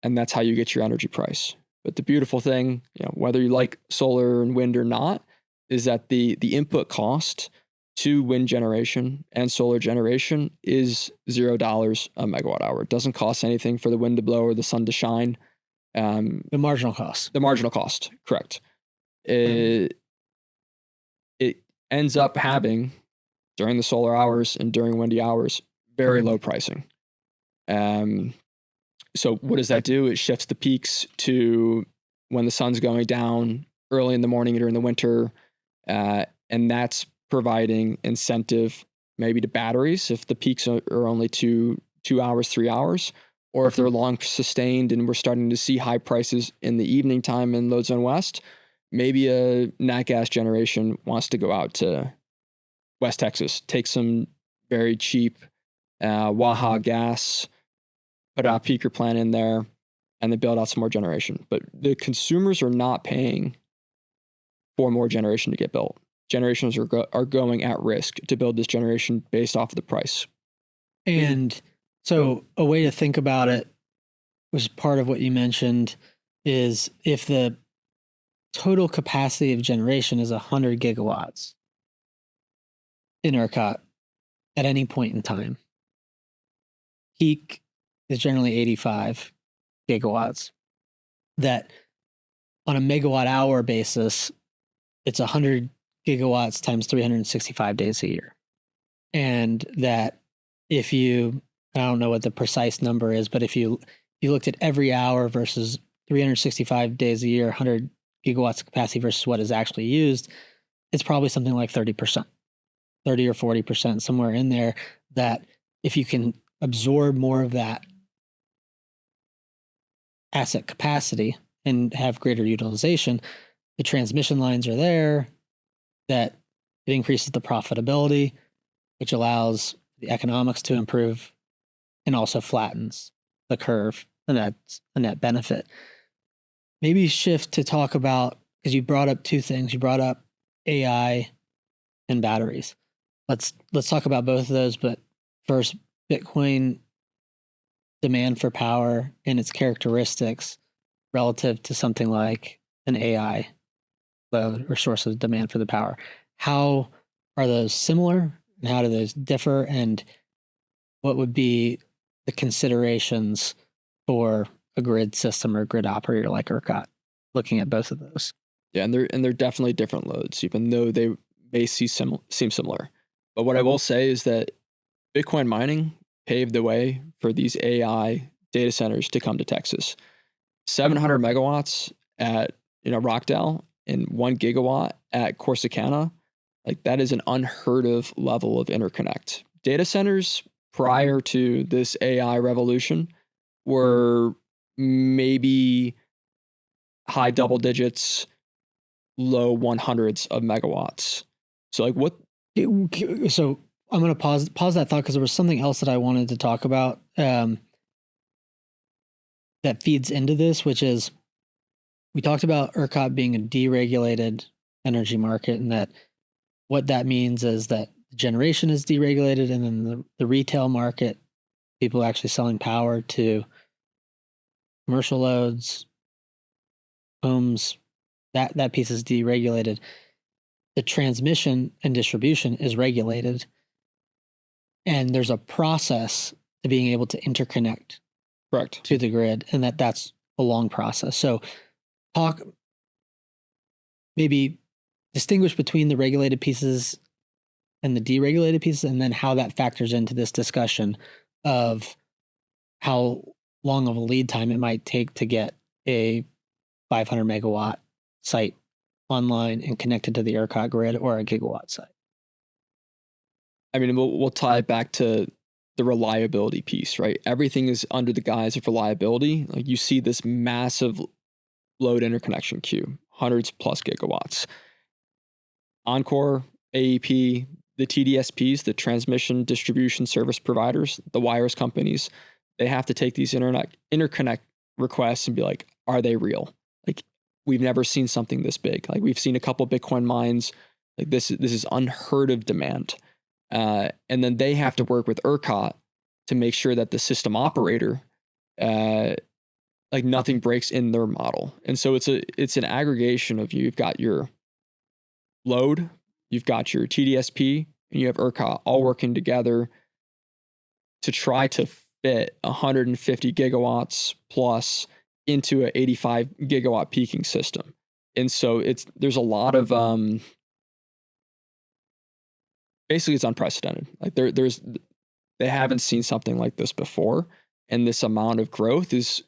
and that's how you get your energy price. But the beautiful thing, whether you like solar and wind or not, is that the input cost to wind generation and solar generation is $0 a megawatt hour. It doesn't cost anything for the wind to blow or the sun to shine. The marginal cost. The marginal cost, correct. It ends up having, during the solar hours and during windy hours, very low pricing. So what does that do? It shifts the peaks to when the sun's going down early in the morning during the winter, and that's providing incentive maybe to batteries if the peaks are only 2 hours, 3 hours, or if they're long sustained and we're starting to see high prices in the evening time in Load Zone West. Maybe a nat gas generation wants to go out to West Texas, take some very cheap Waha gas, put a peaker plant in there, and then build out some more generation. But the consumers are not paying for more generation to get built. Generations are going at risk to build this generation based off of the price. And so a way to think about it, was part of what you mentioned, is if the total capacity of generation is 100 gigawatts in ERCOT at any point in time, peak is generally 85 gigawatts. That on a megawatt hour basis, it's 100 gigawatts times 365 days a year. And that if you, I don't know what the precise number is, but if you looked at every hour versus 365 days a year, 100 gigawatts of capacity versus what is actually used, it's probably something like 30%, 30 or 40%, somewhere in there, that if you can absorb more of that asset capacity and have greater utilization, the transmission lines are there, that it increases the profitability, which allows the economics to improve and also flattens the curve, and that's a net benefit. Maybe shift to talk about, because you brought up two things. You brought up AI and batteries. Let's talk about both of those, but first, Bitcoin demand for power and its characteristics relative to something like an AI load or source of demand for the power. How are those similar and how do those differ, and what would be the considerations for a grid system or grid operator like ERCOT looking at both of those? Yeah, and they're definitely different loads, even though they may seem similar. But what I will say is that Bitcoin mining paved the way for these AI data centers to come to Texas. 700 megawatts at Rockdale and 1 gigawatt at Corsicana, like that is an unheard of level of interconnect. Data centers prior to this AI revolution were maybe high double digits, low 100s of megawatts. So like what? So I'm going to pause that thought, because there was something else that I wanted to talk about that feeds into this, which is we talked about ERCOT being a deregulated energy market, and that what that means is that generation is deregulated, and then the retail market, people actually selling power to commercial loads, homes, that piece is deregulated. The transmission and distribution is regulated, and there's a process to being able to interconnect Correct. to the grid, and that's a long process. So talk, maybe distinguish between the regulated pieces and the deregulated pieces, and then how that factors into this discussion of how long of a lead time it might take to get a 500 megawatt site online and connected to the ERCOT grid, or a gigawatt site. I mean, we'll tie it back to the reliability piece, right? Everything is under the guise of reliability. Like you see this massive load interconnection queue, hundreds plus gigawatts. Encore, AEP, the TDSPs, the transmission distribution service providers, the wires companies, they have to take these interconnect requests and be like, are they real? Like, we've never seen something this big. Like, we've seen a couple Bitcoin mines. Like, this is unheard of demand. And then they have to work with ERCOT to make sure that the system operator, like nothing breaks in their model. And so it's an aggregation of you've got your load, you've got your TDSP, and you have ERCOT all working together to try to fit 150 gigawatts plus into an 85 gigawatt peaking system. And so there's a lot of basically it's unprecedented. Like they haven't seen something like this before, and this amount of growth is,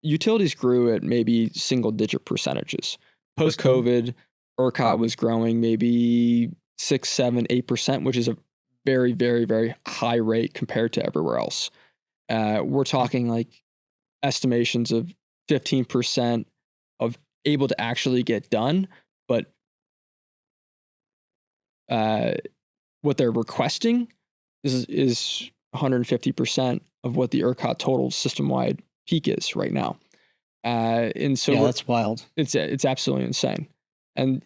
utilities grew at maybe single digit percentages. Post COVID, ERCOT was growing maybe 6, 7, 8%, which is a very, very, very high rate compared to everywhere else. We're talking like estimations of 15% of able to actually get done, but what they're requesting is 150% of what the ERCOT total system-wide peak is right now. And so that's wild. It's absolutely insane. And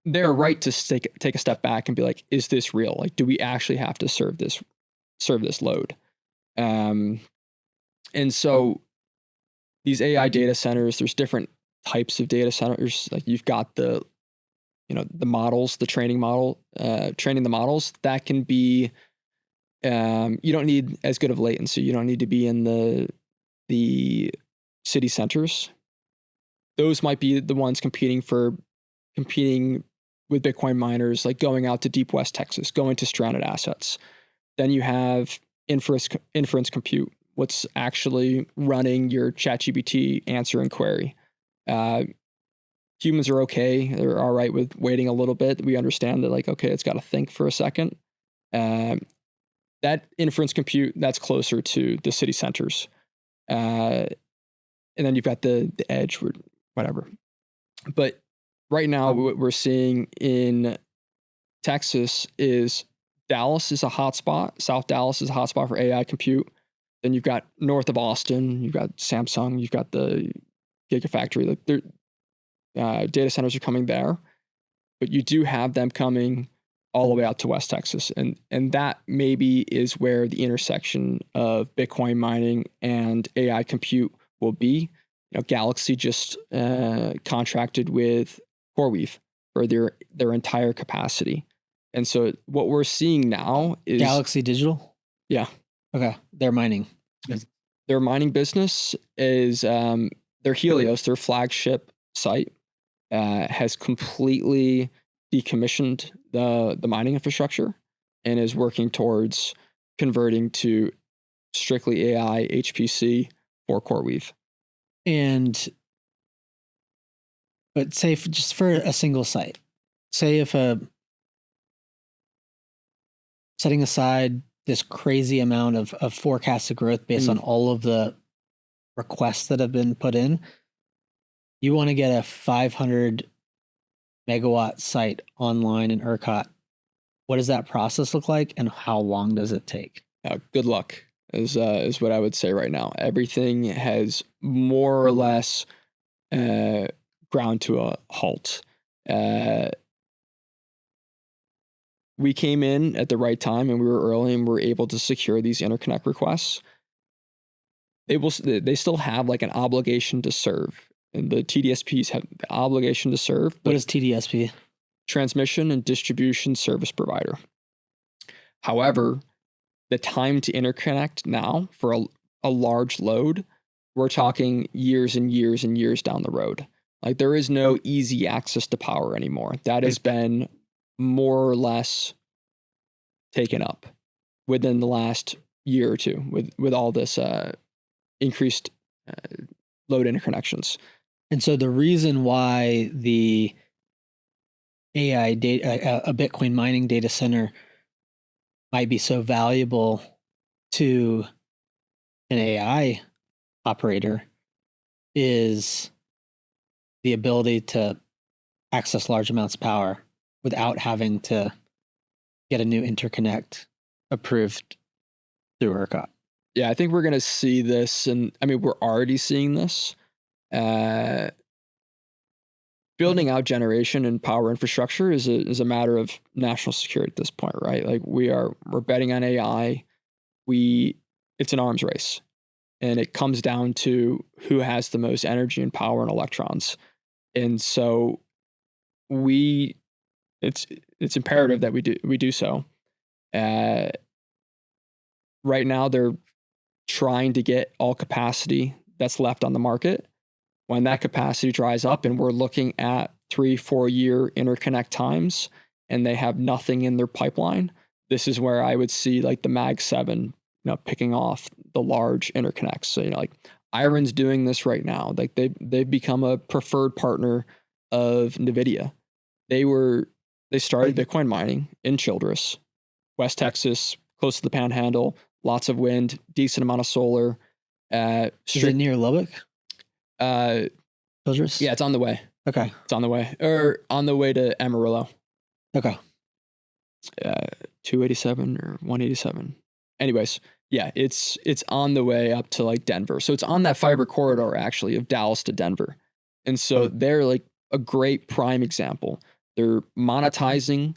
they're right to take a step back and be like, is this real? Like, do we actually have to serve this load? And so these AI data centers, there's different types of data centers. Like you've got the models, the training the models that can be, you don't need as good of latency. You don't need to be in the city centers. Those might be the ones competing with Bitcoin miners, like going out to deep West Texas, going to stranded assets. Then you have inference compute, what's actually running your ChatGPT answer and query. Humans are okay. They're all right with waiting a little bit. We understand that, like, okay, it's got to think for a second. That inference compute, that's closer to the city centers. And then you've got the edge, or whatever. But right now, what we're seeing in Texas is Dallas is a hotspot. South Dallas is a hotspot for AI compute. Then you've got north of Austin, you've got Samsung, you've got the Gigafactory. Like, data centers are coming there, but you do have them coming all the way out to West Texas, and that maybe is where the intersection of Bitcoin mining and AI compute will be. Galaxy just contracted with CoreWeave for their entire capacity, and so what we're seeing now is Galaxy Digital. Yeah. Okay, they're mining. Their mining business is their Helios, their flagship site, has completely decommissioned the mining infrastructure and is working towards converting to strictly AI HPC for CoreWeave. But say just for a single site, say if setting aside this crazy amount of forecasted growth based on all of the requests that have been put in, you want to get a 500 megawatt site online in ERCOT. What does that process look like, and how long does it take? Good luck is what I would say right now. Everything has more or less ground to a halt. We came in at the right time, and we were early, and we were able to secure these interconnect requests. They still have like an obligation to serve, and the TDSPs have the obligation to serve. What is TDSP? Transmission and distribution service provider. However, the time to interconnect now for a large load, we're talking years and years and years down the road. Like, there is no easy access to power anymore. That has been more or less taken up within the last year or two with all this increased load interconnections. And so the reason why the AI data, a Bitcoin mining data center, might be so valuable to an AI operator is the ability to access large amounts of power without having to get a new interconnect approved through ERCOT. Yeah, I think we're going to see this, and I mean, we're already seeing this. Building out generation and power infrastructure is a matter of national security at this point, right? Like, we're betting on AI. It's an arms race, and it comes down to who has the most energy and power and electrons. And so it's imperative that we do so. Right now, they're trying to get all capacity that's left on the market. When that capacity dries up, and we're looking at 3-4 year interconnect times, and they have nothing in their pipeline, this is where I would see like the Mag 7, picking off the large interconnects. So, like, Iron's doing this right now. Like, they've become a preferred partner of NVIDIA. They started Bitcoin mining in Childress, West Texas, close to the Panhandle, lots of wind, decent amount of solar. Is it near Lubbock? Childress? Yeah, it's on the way. Okay. It's on the way. Or on the way to Amarillo. Okay. 287 or 187. Anyways, yeah, it's on the way up to like Denver. So it's on that fiber corridor, actually, of Dallas to Denver. And so they're like a great prime example. They're monetizing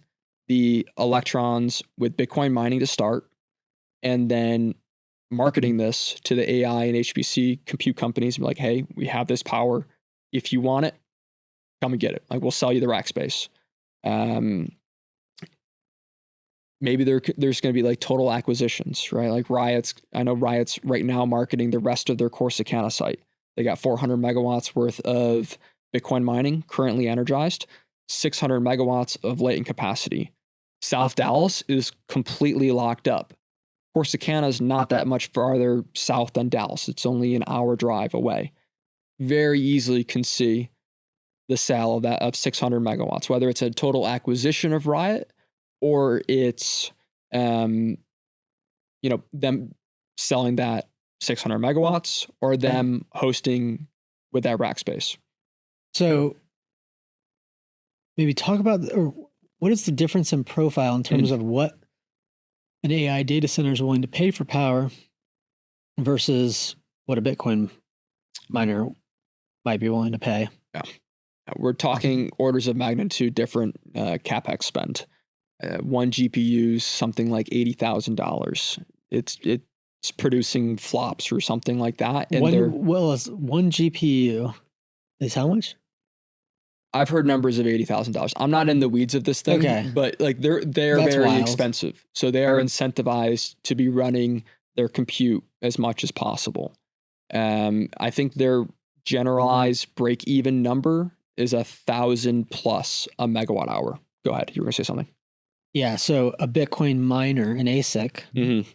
the electrons with Bitcoin mining to start, and then marketing this to the AI and HPC compute companies and be like, hey, we have this power. If you want it, come and get it. Like, we'll sell you the rack space. Maybe there's going to be like total acquisitions, right? Like I know Riot's right now marketing the rest of their Corsicana site. They got 400 megawatts worth of Bitcoin mining currently energized, 600 megawatts of latent capacity. South Dallas is completely locked up. Corsicana is not that much farther south than Dallas. It's only an hour drive away. Very easily can see the sale of 600 megawatts, whether it's a total acquisition of Riot or it's, them selling that 600 megawatts or them hosting with that rack space. So maybe talk about, or what is the difference in profile in terms of what an AI data center is willing to pay for power versus what a Bitcoin miner might be willing to pay? Yeah. We're talking orders of magnitude different CapEx spend. One GPU's something like $80,000. It's producing flops or something like that. And one GPU is how much? I've heard numbers of $80,000. I'm not in the weeds of this thing, but like they're That's very wild. expensive. So they are incentivized to be running their compute as much as possible. I think their generalized break-even number is 1,000 plus a megawatt hour. Go ahead. You were gonna say something. Yeah. So a Bitcoin miner, an ASIC,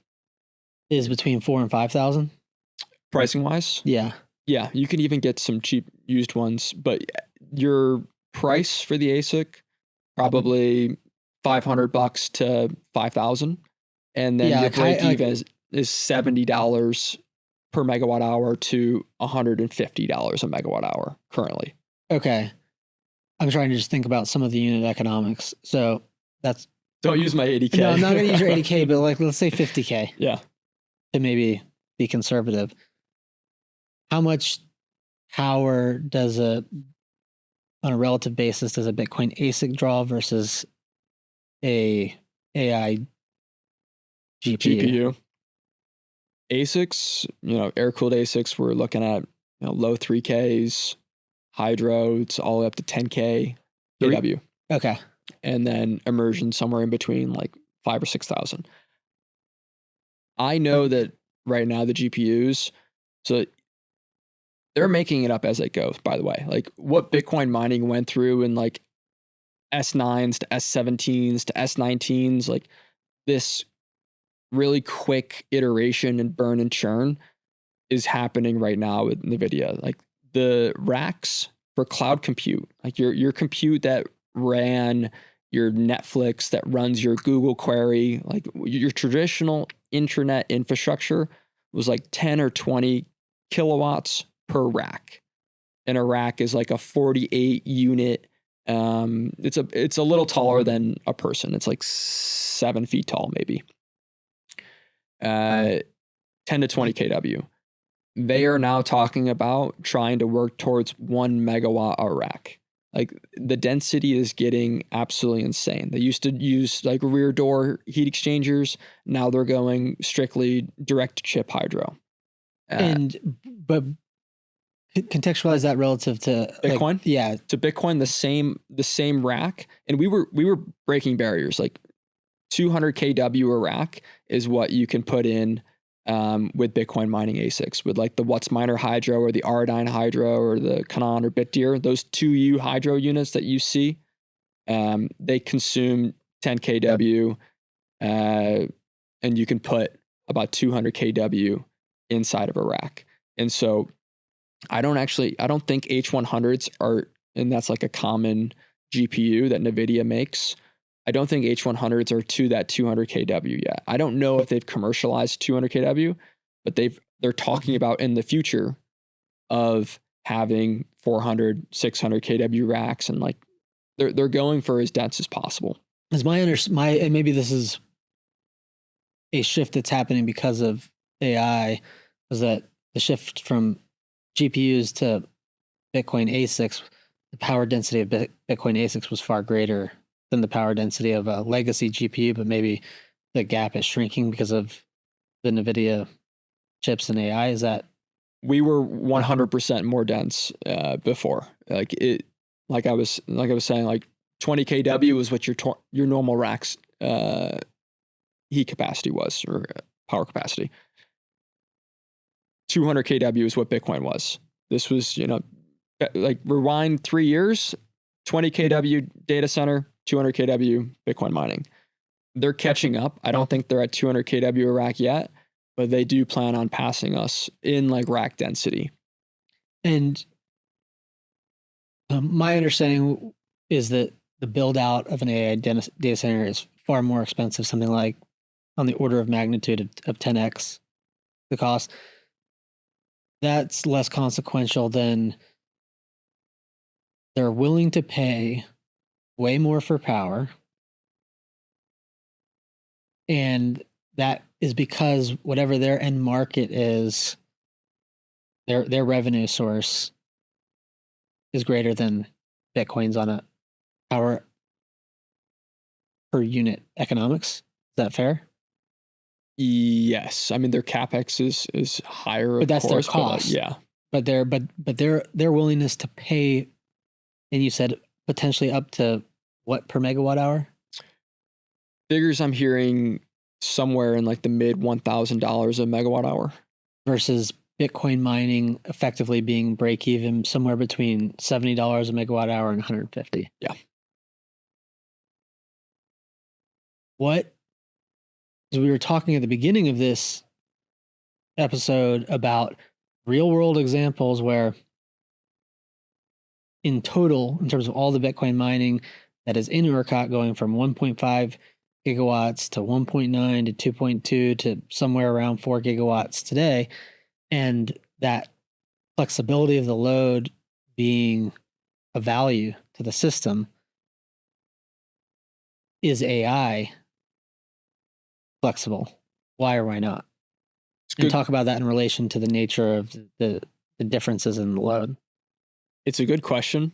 is between 4,000 and 5,000 pricing wise. Yeah. Yeah, you can even get some cheap used ones, but your price for the ASIC probably $500 to $5,000, and then your break even is $70 per megawatt hour to $150 a megawatt hour currently. Okay, I'm trying to just think about some of the unit economics. So that's don't use my 80K. No, I'm not going to use your 80K, but like let's say 50K. Yeah, to maybe be conservative. How much power does on a relative basis, does a Bitcoin ASIC draw versus a AI GPU? ASICs, air-cooled ASICs, we're looking at low 3Ks, hydro, it's all up to 10K kW. Okay. And then immersion somewhere in between like 5,000 or 6,000. I know that right now the GPUs, so they're making it up as it goes, by the way. Like what Bitcoin mining went through in like S9s to S17s to S19s, like this really quick iteration and burn and churn is happening right now with NVIDIA. Like the racks for cloud compute, like your compute that ran your Netflix, that runs your Google query, like your traditional internet infrastructure was like 10 or 20 kilowatts per rack. And a rack is like a 48 unit. It's a little taller than a person. It's like 7 feet tall, maybe. 10 to 20 kW. They are now talking about trying to work towards 1 megawatt a rack. Like the density is getting absolutely insane. They used to use like rear door heat exchangers. Now they're going strictly direct to chip hydro. But contextualize that relative to Bitcoin. Like, to Bitcoin, the same rack, and we were breaking barriers. Like 200 kW a rack is what you can put in with Bitcoin mining ASICs, with like the WhatsMiner Hydro or the Ardine Hydro or the Canaan or Bitdeer. Those 2U hydro units that you see, they consume 10 kW, and you can put about 200 kW inside of a rack. And so I don't think H100s are, and that's like a common GPU that NVIDIA makes. I don't think H100s are to that 200 kW yet. I don't know if they've commercialized 200 kW, but they're talking about in the future of having 400, 600 kW racks, and like they're going for as dense as possible. As and maybe this is a shift that's happening because of AI, is that the shift from GPUs to Bitcoin ASICs, the power density of Bitcoin ASICs was far greater than the power density of a legacy GPU, but maybe the gap is shrinking because of the NVIDIA chips and AI. Is that? We were 100% more dense before. Like I was saying, like 20 kW was what your normal rack's heat capacity was, or power capacity. 200 kW is what Bitcoin was. This was, like rewind 3 years, 20 kW data center, 200 kW Bitcoin mining. they're catching up. I don't think they're at 200 kW a rack yet, but they do plan on passing us in like rack density. And my understanding is that the build out of an AI data center is far more expensive, something like on the order of magnitude of 10x the cost. That's less consequential than they're willing to pay way more for power. And that is because whatever their end market is, their revenue source is greater than Bitcoin's on a power per unit economics. Is that fair? Yes. I mean, their CapEx is higher, but that's course, their cost. But their willingness to pay, and you said potentially up to what per megawatt hour? Figures I'm hearing somewhere in like the mid $1,000 a megawatt hour versus Bitcoin mining effectively being break even somewhere between $70 a megawatt hour and 150. Yeah. What, as we were talking at the beginning of this episode about real world examples where in total, in terms of all the Bitcoin mining that is in ERCOT going from 1.5 gigawatts to 1.9 to 2.2 to somewhere around 4 gigawatts today, and that flexibility of the load being a value to the system, is AI flexible? Why or why not? And talk about that in relation to the nature of the differences in the load. It's a good question,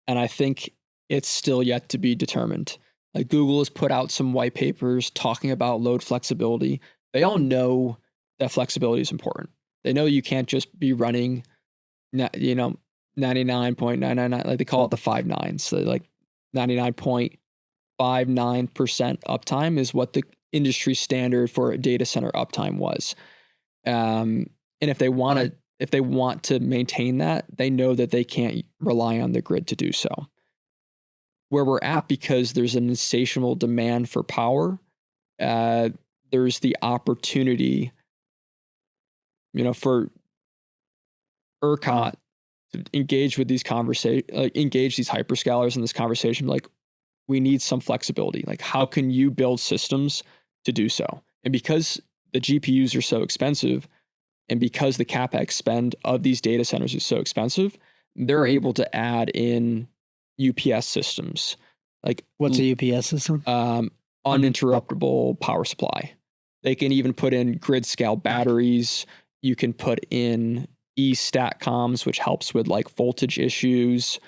and I think it's still yet to be determined. Like Google has put out some white papers talking about load flexibility. They all know that flexibility is important. They know you can't just be running, 99.999, like they call it the 5 nines. So like 99.59% uptime is what the industry standard for a data center uptime was. And if they want to maintain that, they know that they can't rely on the grid to do so. Where we're at, because there's an insatiable demand for power, there's the opportunity, for ERCOT to engage with these engage these hyperscalers in this conversation. Like, we need some flexibility. Like, how can you build systems to do so? And because the GPUs are so expensive, and because the CapEx spend of these data centers is so expensive, they're able to add in UPS systems. Like, what's a UPS system? Uninterruptible power supply. They can even put in grid scale batteries. You can put in e-statcoms, which helps with like voltage issues.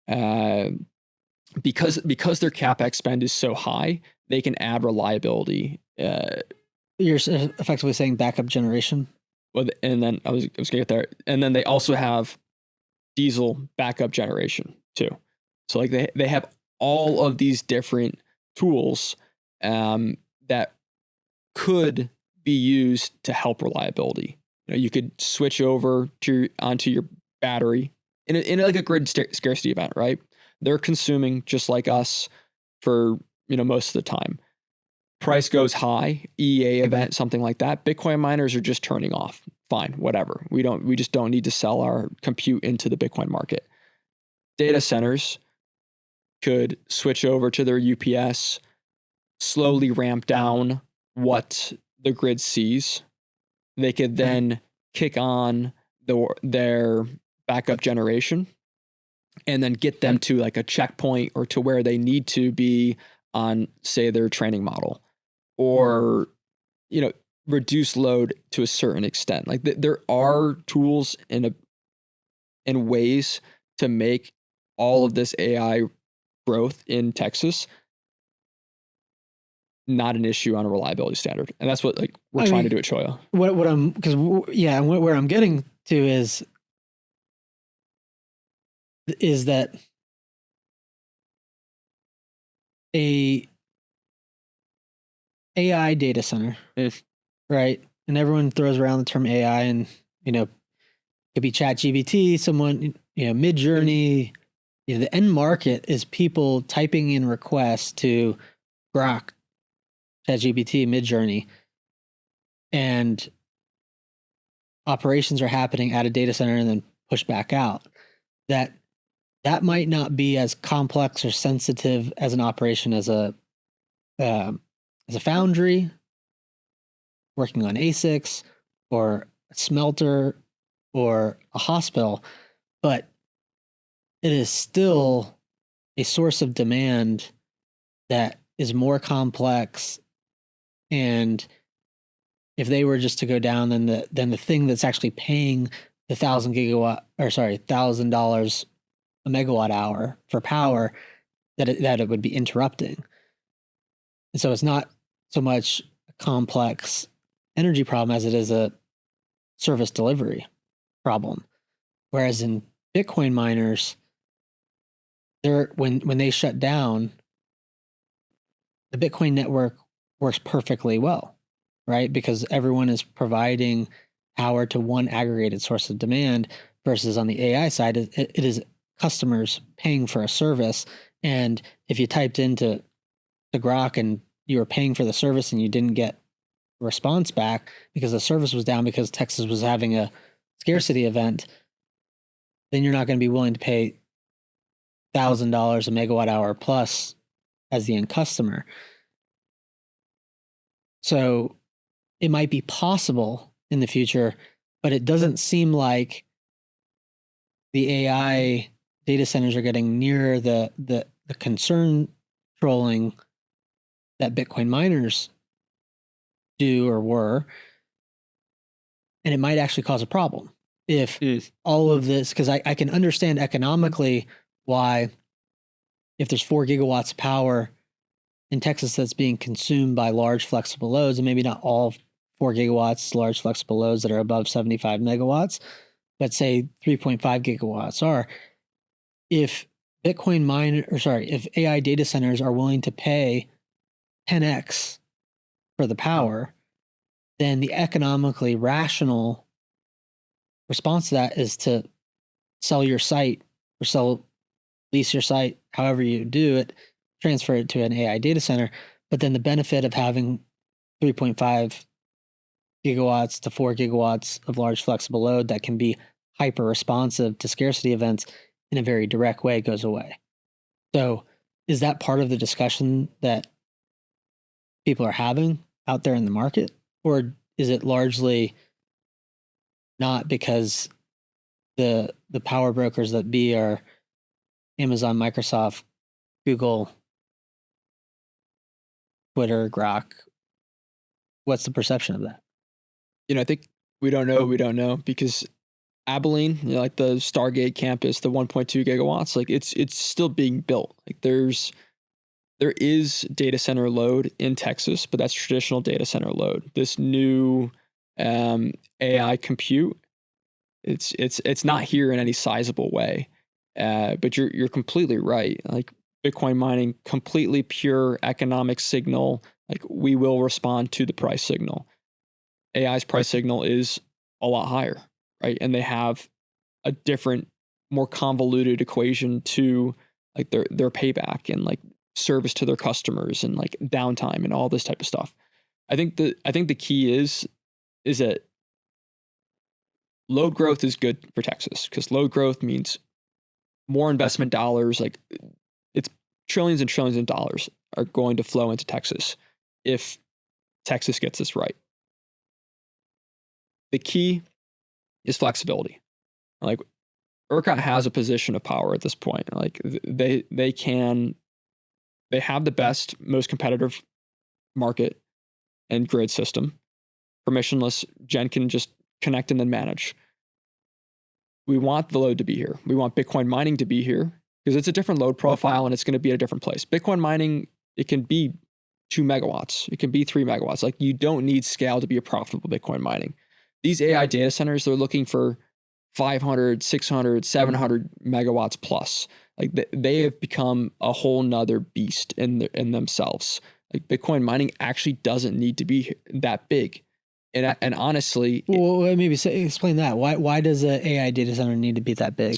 Because their CapEx spend is so high, they can add reliability. You're effectively saying backup generation. Well, and then I was gonna get there. And then they also have diesel backup generation too. So like they have all of these different tools that could be used to help reliability. You could switch over onto your battery in like a grid scarcity event, right? They're consuming just like us for most of the time. Price goes high, EA event, something like that. Bitcoin miners are just turning off. Fine, whatever. We just don't need to sell our compute into the Bitcoin market. Data centers could switch over to their UPS, slowly ramp down what the grid sees. They could then kick on their backup generation and then get them to like a checkpoint or to where they need to be on, say, their training model, or reduce load to a certain extent. Like there are tools and ways to make all of this AI growth in Texas not an issue on a reliability standard, and that's what we're trying to do at Cholla. Where I'm getting to is that a AI data center, right? And everyone throws around the term AI, and it could be ChatGPT, someone Midjourney. The end market is people typing in requests to Grok ChatGPT, Midjourney, and operations are happening at a data center and then pushed back out, that might not be as complex or sensitive as an operation as a foundry working on ASICs or a smelter or a hospital, but it is still a source of demand that is more complex. And if they were just to go down, then the thing that's actually paying the $1,000 a megawatt hour for power, that it would be interrupting. And so it's not so much a complex energy problem as it is a service delivery problem. Whereas in Bitcoin miners, when they shut down, the Bitcoin network works perfectly well, right? Because everyone is providing power to one aggregated source of demand, versus on the AI side, it is customers paying for a service. And if you typed into the Grok and you were paying for the service and you didn't get a response back because the service was down because Texas was having a scarcity event, then you're not going to be willing to pay $1,000 a megawatt hour plus as the end customer. So it might be possible in the future, but it doesn't seem like the AI data centers are getting near the concern trolling that Bitcoin miners do or were. And it might actually cause a problem if all of this, because I can understand economically why, if there's 4 gigawatts of power in Texas that's being consumed by large flexible loads, and maybe not all 4 gigawatts large flexible loads that are above 75 megawatts, but say 3.5 gigawatts are, if if AI data centers are willing to pay 10x for the power, then the economically rational response to that is to sell your site or lease your site, however you do it, transfer it to an AI data center. But then the benefit of having 3.5 gigawatts to 4 gigawatts of large flexible load that can be hyper responsive to scarcity events in a very direct way goes away. So is that part of the discussion that people are having out there in the market? Or is it largely not, because the power brokers that be are Amazon, Microsoft, Google, Twitter, Grok? What's the perception of that? I think we don't know because Abilene, like the Stargate campus, the 1.2 gigawatts, like it's still being built. Like there is data center load in Texas, but that's traditional data center load. This new AI compute, it's not here in any sizable way. But you're completely right. Like Bitcoin mining, completely pure economic signal. Like we will respond to the price signal. AI's price signal is a lot higher, right? And they have a different, more convoluted equation to like their payback and like service to their customers and like downtime and all this type of stuff. I think the key is that load growth is good for Texas, because load growth means more investment dollars. Like it's trillions and trillions of dollars are going to flow into Texas if Texas gets this right. The key is flexibility. Like ERCOT has a position of power at this point. Like they have the best, most competitive market and grid system. Permissionless, Jen can just connect and then manage. We want the load to be here. We want Bitcoin mining to be here because it's a different load profile and it's going to be at a different place. Bitcoin mining, it can be 2 megawatts. It can be 3 megawatts. Like you don't need scale to be a profitable Bitcoin mining. These AI data centers, they're looking for 500, 600, 700 megawatts plus. Like they have become a whole nother beast in themselves. Like Bitcoin mining actually doesn't need to be that big. And honestly, well, maybe explain that. Why does an AI data center need to be that big?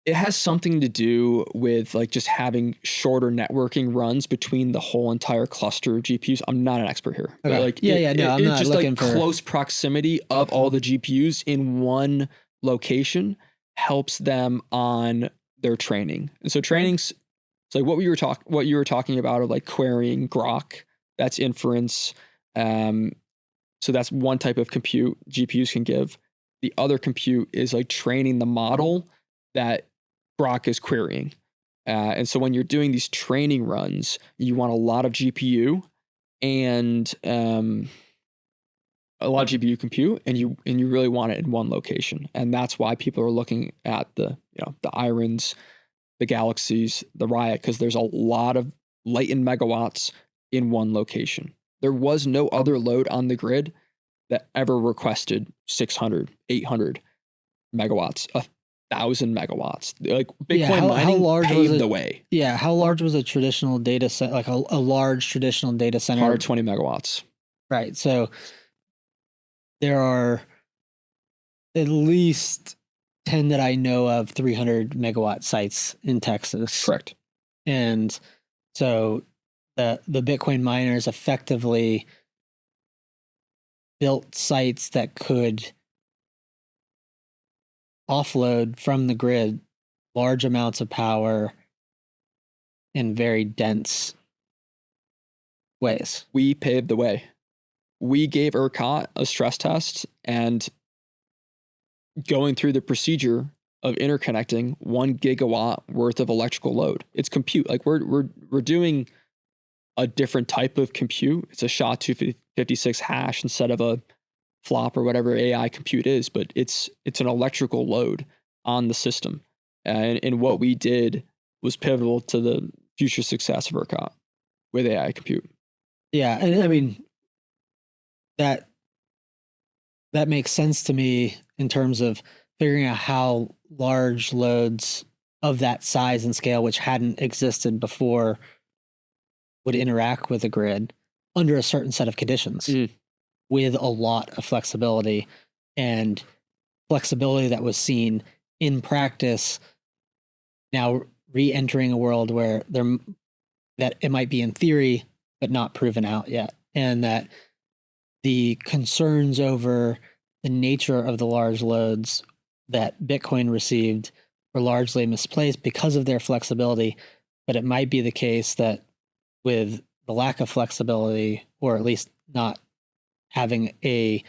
It has something to do with like just having shorter networking runs between the whole entire cluster of GPUs. I'm not an expert here, but Okay. like No, I'm not just looking like for close proximity of all the GPUs in one location helps them on their training. And so training's it's like what you were talking about of like querying Grok, that's inference. So that's one type of compute GPUs can give. The other compute is like training the model that Grok is querying. And so when you're doing these training runs, you want a lot of GPU and a lot of GPU compute, and you really want it in one location. And that's why people are looking at the Irons, the Galaxies, the Riot, because there's a lot of latent megawatts in one location. There was no other load on the grid that ever requested 600, 800 megawatts, 1,000 megawatts. Like Bitcoin mining paved the way. Yeah, how large was a traditional data center, like a large traditional data center? 120 megawatts. Right. So there are at least 10 that I know of 300 megawatt sites in Texas. Correct. And so the Bitcoin miners effectively built sites that could offload from the grid large amounts of power in very dense ways. We paved the way. We gave ERCOT a stress test, and going through the procedure of interconnecting 1 gigawatt worth of electrical load. It's compute. Like we're doing a different type of compute. It's a SHA-256 hash instead of a flop or whatever AI compute is, but it's an electrical load on the system. And what we did was pivotal to the future success of ERCOT with AI compute. Yeah, and I mean that makes sense to me in terms of figuring out how large loads of that size and scale, which hadn't existed before, would interact with the grid under a certain set of conditions with a lot of flexibility, and flexibility that was seen in practice now re-entering a world where that it might be in theory but not proven out yet, and that the concerns over the nature of the large loads that Bitcoin received were largely misplaced because of their flexibility. But it might be the case that with the lack of flexibility, or at least not having a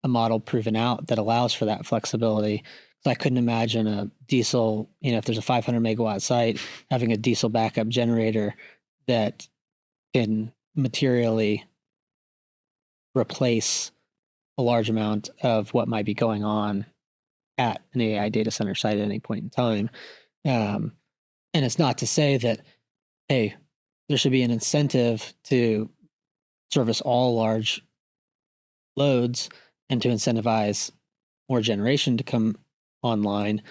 model proven out that allows for that flexibility, so I couldn't imagine a diesel, if there's a 500 megawatt site, having a diesel backup generator that can materially replace a large amount of what might be going on at an AI data center site at any point in time. And it's not to say that, hey, there should be an incentive to service all large loads and to incentivize more generation to come online,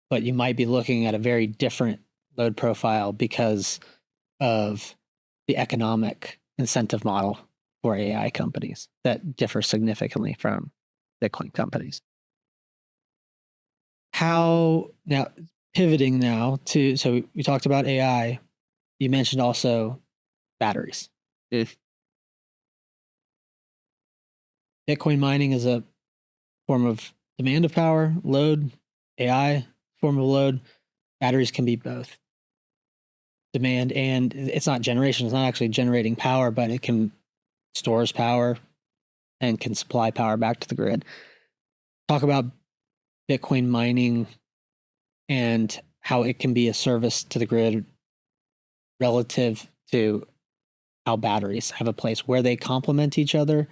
but you might be looking at a very different load profile because of the economic incentive model for AI companies that differ significantly from Bitcoin companies. How now, pivoting now to, so we talked about AI, you mentioned also batteries. Bitcoin mining is a form of demand of power, load, AI form of load. Batteries can be both demand, and it's not generation. It's not actually generating power, but it can stores power and can supply power back to the grid. Talk about Bitcoin mining and how it can be a service to the grid relative to how batteries have a place where they complement each other,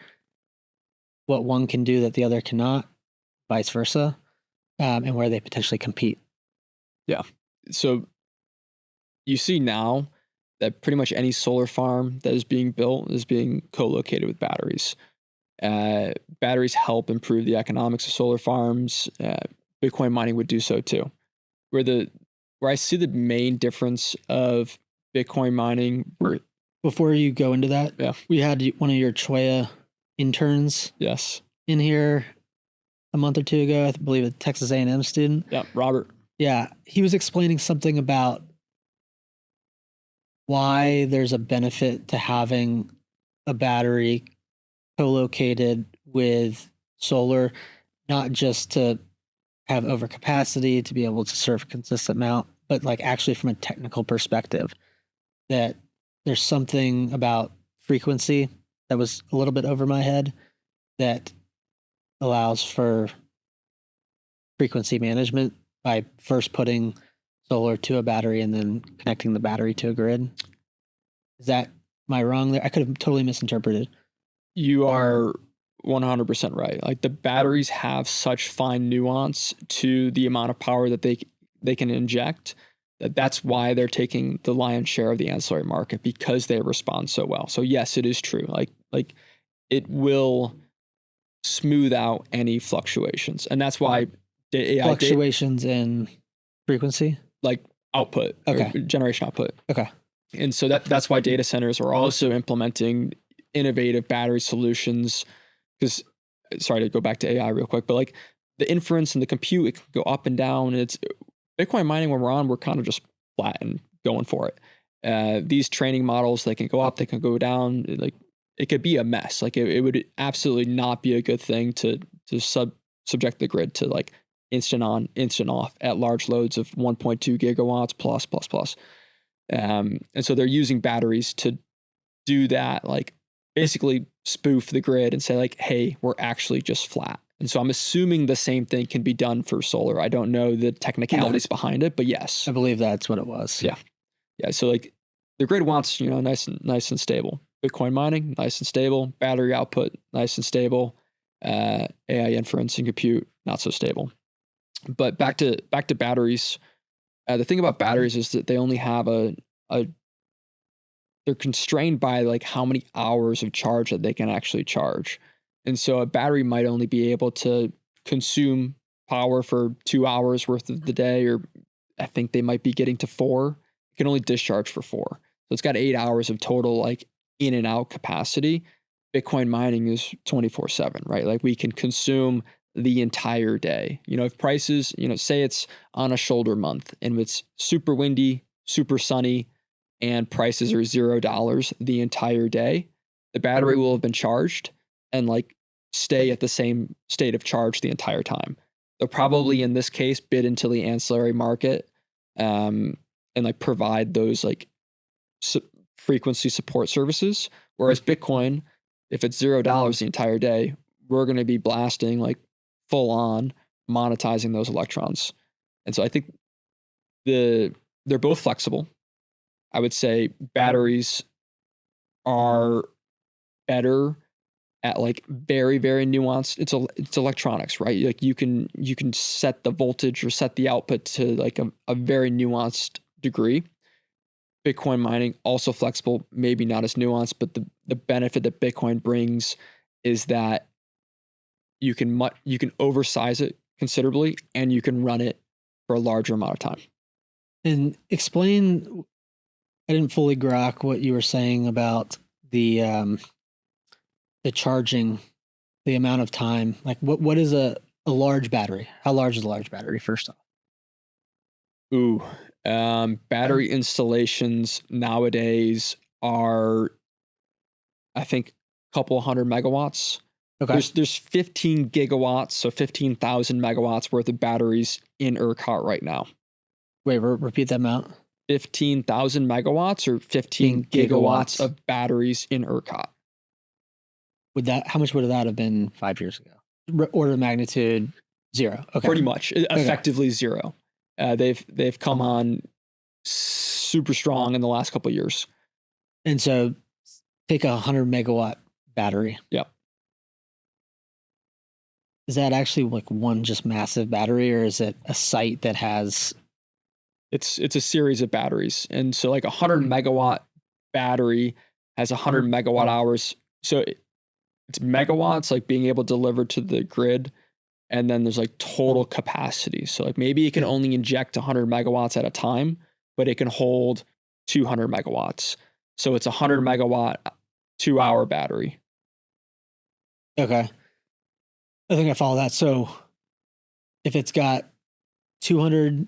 what one can do that the other cannot, vice versa, and where they potentially compete. Yeah. So you see now that pretty much any solar farm that is being built is being co-located with batteries. Batteries help improve the economics of solar farms. Bitcoin mining would do so too. Where I see the main difference of Bitcoin mining. Before you go into that, yeah, we had one of your Cholla interns. Yes. In here a month or two ago, I believe a Texas A&M student. Yeah, Robert. Yeah, he was explaining something about why there's a benefit to having a battery co-located with solar, not just to have overcapacity to be able to serve a consistent amount, but like actually from a technical perspective, that there's something about frequency that was a little bit over my head that allows for frequency management by first putting solar to a battery and then connecting the battery to a grid. Is that, am I wrong there? I could have totally misinterpreted. You are 100% right. Like the batteries have such fine nuance to the amount of power that they can inject, that's why they're taking the lion's share of the ancillary market, because they respond so well. So yes, it is true. Like it will smooth out any fluctuations, and that's why the AI Fluctuations in frequency, like output, okay, or generation output. Okay. And so that's why data centers are also implementing innovative battery solutions. Because, sorry to go back to AI real quick, but like the inference and the compute, it can go up and down. It's Bitcoin mining when we're kind of just flat and going for it. These training models, they can go up, they can go down. Like it could be a mess. Like it would absolutely not be a good thing to subject the grid to like instant on, instant off at large loads of 1.2 gigawatts plus. And so they're using batteries to do that, like basically spoof the grid and say like, hey, we're actually just flat. And so I'm assuming the same thing can be done for solar. I don't know the technicalities behind it, but yes. I believe that's what it was. Yeah. Yeah. So like the grid wants, nice and stable. Bitcoin mining, nice and stable. Battery output, nice and stable. AI inference and compute, not so stable. But back to batteries. The thing about batteries is that they only have they're constrained by like how many hours of charge that they can actually charge. And so a battery might only be able to consume power for 2 hours worth of the day, or I think they might be getting to 4. It can only discharge for 4. So it's got 8 hours of total like in and out capacity. Bitcoin mining is 24/7, right? Like we can consume the entire day. If prices, say it's on a shoulder month and it's super windy, super sunny, and prices are $0 the entire day, the battery will have been charged and like stay at the same state of charge the entire time. They'll probably, in this case, bid into the ancillary market, and like provide those like frequency support services. Whereas Bitcoin, if it's $0 the entire day, we're going to be blasting like full on monetizing those electrons. And so I think they're both flexible. I would say batteries are better at like very, very nuanced. It's electronics, right? Like you can set the voltage or set the output to like a very nuanced degree. Bitcoin mining also flexible, maybe not as nuanced, but the benefit that Bitcoin brings is that you can oversize it considerably and you can run it for a larger amount of time. And explain, I didn't fully grok what you were saying about the charging, the amount of time. Like what is a large battery? How large is a large battery, first off? Battery installations nowadays are, I think, a couple hundred megawatts. Okay. There's 15 gigawatts, so 15,000 megawatts worth of batteries in ERCOT right now. Wait, repeat that amount. 15,000 megawatts or 15 gigawatts of batteries in ERCOT. How much would that have been 5 years ago? Order of magnitude 0. Okay. Pretty much, effectively 0. They've come on super strong in the last couple of years. And so take a 100 megawatt battery. Yep. Is that actually like one just massive battery, or is it a site that has? It's a series of batteries. And so like a 100 megawatt battery has 100 megawatt hours. So it's megawatts, like being able to deliver to the grid. And then there's like total capacity. So like maybe it can only inject 100 megawatts at a time, but it can hold 200 megawatts. So it's a 100 megawatt 2-hour battery. Okay. I think I follow that. So if it's got 200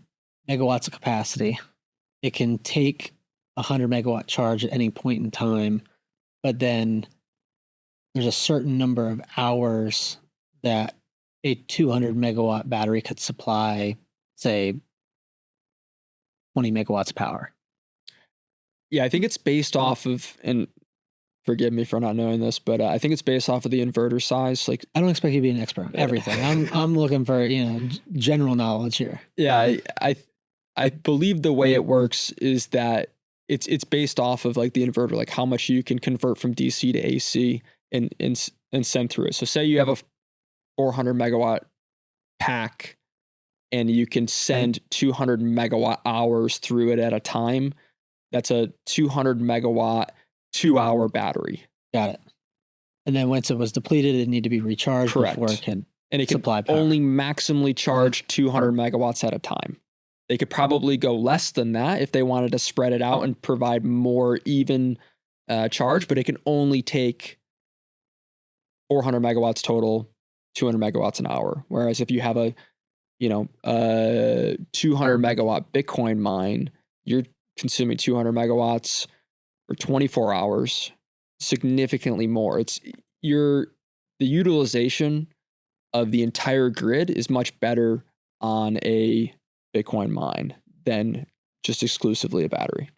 megawatts of capacity. It can take 100 megawatt charge at any point in time, but then there's a certain number of hours that a 200 megawatt battery could supply, say, 20 megawatts of power. Yeah, I think it's based off of, and forgive me for not knowing this, but I think it's based off of the inverter size. Like, I don't expect you to be an expert on everything. I'm looking for, general knowledge here. yeah, I believe the way it works is that it's based off of like the inverter, like how much you can convert from DC to AC and send through it. So say you have a 400 megawatt pack and you can send 200 megawatt hours through it at a time. That's a 200 megawatt 2-hour battery. Got it. And then once it was depleted, it needed to be recharged before it could and it can supply power. Only maximally charge 200 megawatts at a time. They could probably go less than that if they wanted to spread it out and provide more even charge, but it can only take 400 megawatts total, 200 megawatts an hour. Whereas if you have a 200 megawatt Bitcoin mine, you're consuming 200 megawatts for 24 hours, significantly more. The utilization of the entire grid is much better on a Bitcoin mine than just exclusively a battery.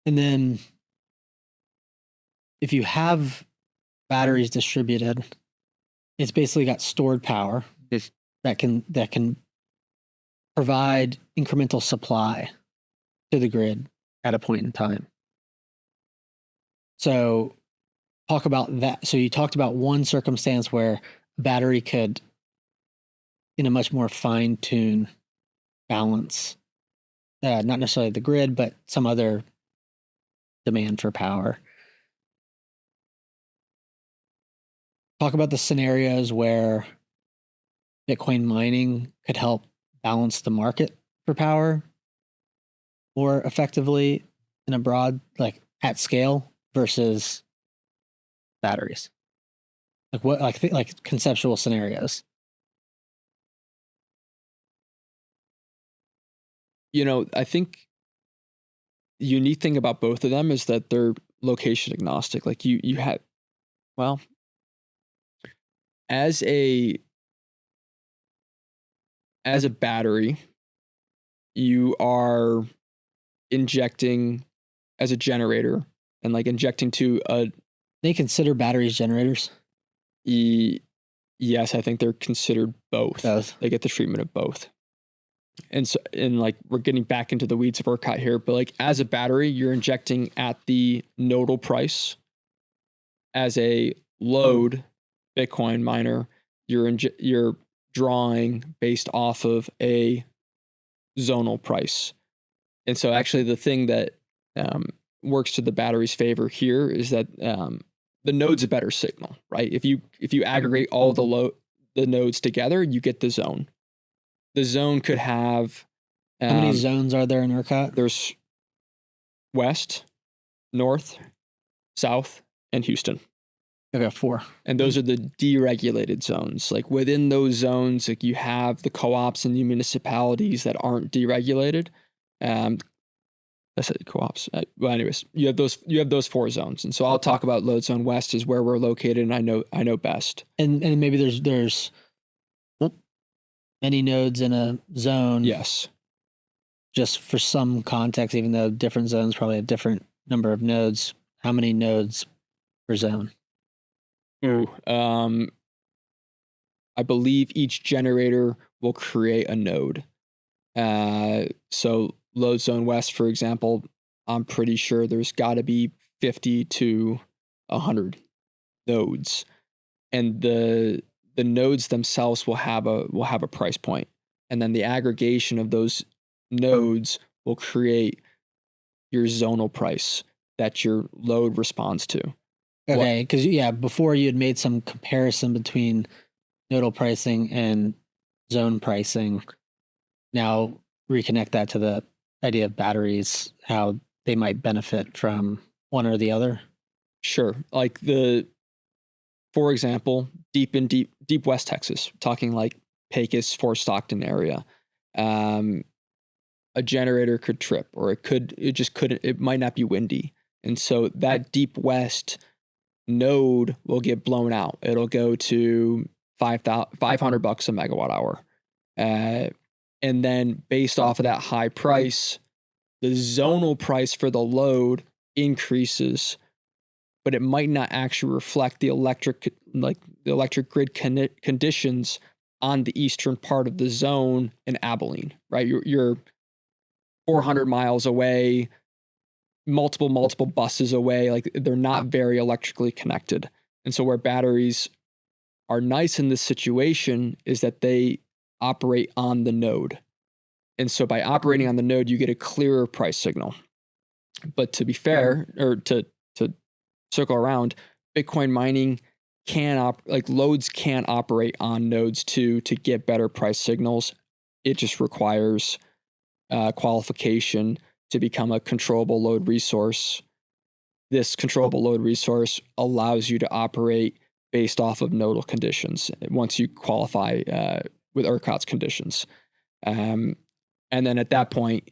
And then if you have batteries distributed, it's basically got stored power that can provide incremental supply to the grid at a point in time. So talk about that. So you talked about one circumstance where a battery could, in a much more fine-tuned balance, not necessarily the grid, but some other demand for power. Talk about the scenarios where Bitcoin mining could help balance the market for power more effectively in a broad, like at scale, versus batteries. Like conceptual scenarios. I think the unique thing about both of them is that they're location agnostic. Like you have, well, as a battery, you are injecting as a generator and like injecting to a. They consider batteries generators? Yes, I think they're considered both. They get the treatment of both. And so, like, we're getting back into the weeds of ERCOT here, but like as a battery, you're injecting at the nodal price. As a load Bitcoin miner, you're drawing based off of a zonal price. And so actually the thing that works to the battery's favor here is that the node's a better signal, right? If you aggregate all the nodes together, you get the zone. The zone could have how many zones are there in ERCOT? There's west, north, south, and Houston. Okay, 4. And those are the deregulated zones. Like within those zones, like you have the co-ops and the municipalities that aren't deregulated. I said co-ops. Well, anyways, you have those 4 zones, and so I'll talk about load zone west is where we're located, and I know best. And maybe there's many nodes in a zone. Yes. Just for some context, even though different zones probably have different number of nodes, how many nodes per zone? Ooh, I believe each generator will create a node. So load zone west, for example, I'm pretty sure there's got to be 50 to 100 nodes, and the nodes themselves will have a price point, and then the aggregation of those nodes will create your zonal price that your load responds to. Okay, because before you had made some comparison between nodal pricing and zone pricing. Now reconnect that to the idea of batteries, how they might benefit from one or the other. Sure. Like for example, deep West Texas, talking like Pecos, Fort Stockton area. a generator could trip, or it might not be windy. And so that deep west node will get blown out. It'll go to $500 a megawatt hour. And then based off of that high price, the zonal price for the load increases, but it might not actually reflect the electric grid conditions on the eastern part of the zone in Abilene, right? You're 400 miles away, multiple buses away. Like, they're not very electrically connected. And so where batteries are nice in this situation is that they operate on the node. And so by operating on the node, you get a clearer price signal. But to be fair, or to circle around, Bitcoin mining loads can operate on nodes too to get better price signals. It just requires qualification to become a controllable load resource. This controllable load resource allows you to operate based off of nodal conditions once you qualify with ERCOT's conditions. And then at that point,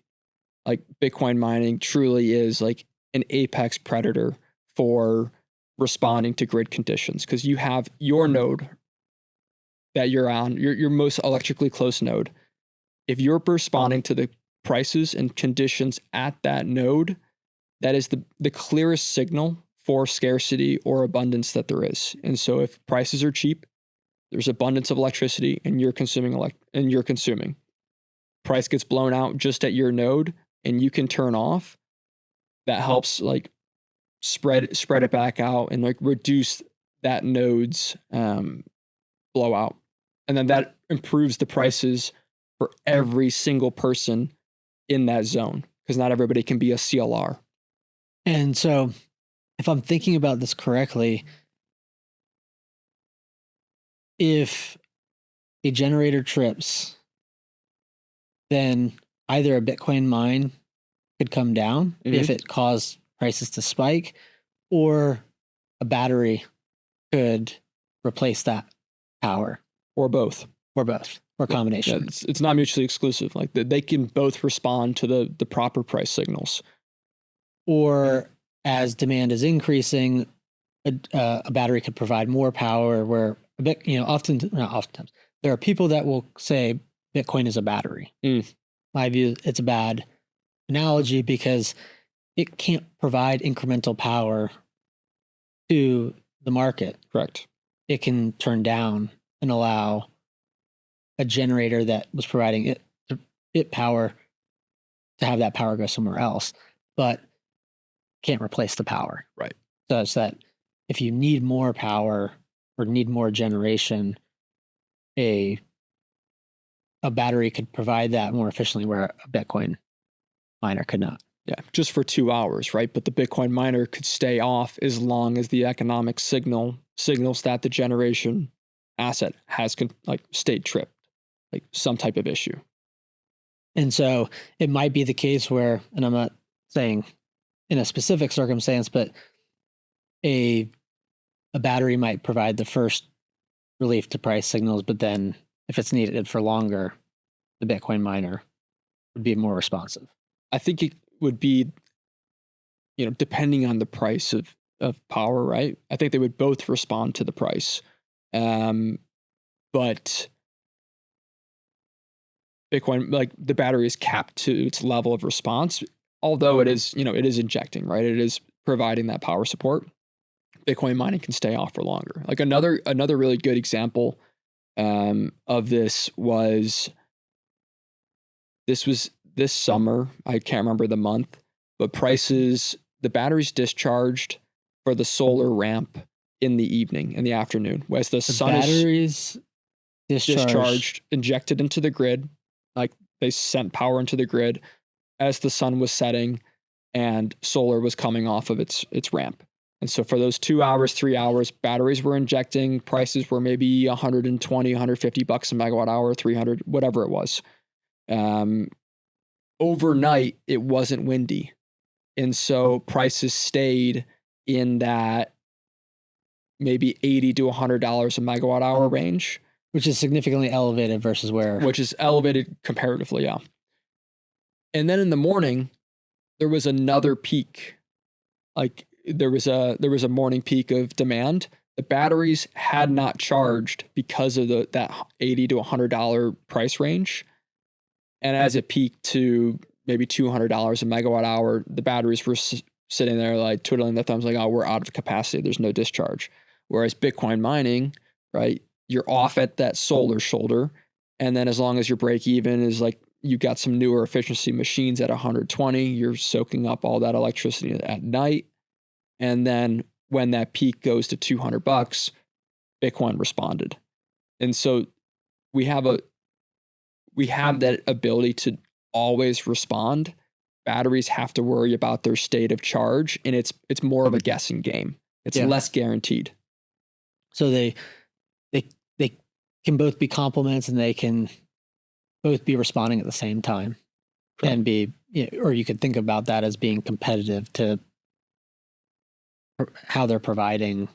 like, Bitcoin mining truly is like an apex predator for responding to grid conditions, because you have your node that you're on, your most electrically close node. If you're responding to the prices and conditions at that node, that is the clearest signal for scarcity or abundance that there is. And so if prices are cheap, there's abundance of electricity, and you're consuming. Price gets blown out just at your node, and you can turn off. That helps like spread it back out and like reduce that node's blowout. And then that improves the prices for every single person in that zone, because not everybody can be a CLR. And so, if I'm thinking about this correctly, if a generator trips, then either a Bitcoin mine could come down if it caused prices to spike, or a battery could replace that power. Or both. Or combination. Yeah, it's not mutually exclusive. Like, they can both respond to the proper price signals. Or as demand is increasing, a battery could provide more power, where oftentimes there are people that will say Bitcoin is a battery. My view, it's a bad analogy, because it can't provide incremental power to the market. Correct. It can turn down and allow a generator that was providing it power to have that power go somewhere else, but can't replace the power. Right. So it's that if you need more power or need more generation, a battery could provide that more efficiently, where a Bitcoin miner could not. Yeah, just for 2 hours, right? But the Bitcoin miner could stay off as long as the economic signals that the generation asset has stayed tripped, like some type of issue. And so it might be the case where, and I'm not saying in a specific circumstance, but a battery might provide the first relief to price signals, but then if it's needed for longer, the Bitcoin miner would be more responsive. I think it would be, depending on the price of power, right? I think they would both respond to the price. But Bitcoin, like, the battery is capped to its level of response, although it is injecting, right? It is providing that power support. Bitcoin mining can stay off for longer. Like, another really good example of this was this summer. I can't remember the month, but the batteries discharged for the solar ramp in the afternoon, as the sun batteries is discharged, injected into the grid. Like, they sent power into the grid as the sun was setting and solar was coming off of its ramp. And so for those 2 hours, 3 hours, batteries were injecting, prices were maybe $120, $150 a megawatt hour, 300, whatever it was. Overnight, it wasn't windy. And so prices stayed in that maybe $80 to $100 a megawatt hour range. Which is significantly elevated versus where... Which is elevated comparatively, yeah. And then in the morning, there was another peak. Like there was a morning peak of demand. The batteries had not charged because of that $80 to $100 price range. And as it peaked to maybe $200 a megawatt hour, the batteries were sitting there like twiddling their thumbs like, oh, we're out of capacity. There's no discharge. Whereas Bitcoin mining, right, you're off at that solar shoulder. And then as long as your break even is like you got some newer efficiency machines at 120, you're soaking up all that electricity at night. And then when that peak goes to $200, Bitcoin responded. And so we have that ability to always respond. Batteries have to worry about their state of charge, and it's more of a guessing game. It's less guaranteed. So they can both be complements, and they can both be responding at the same time. Correct. And be, or you could think about that as being competitive to how they're providing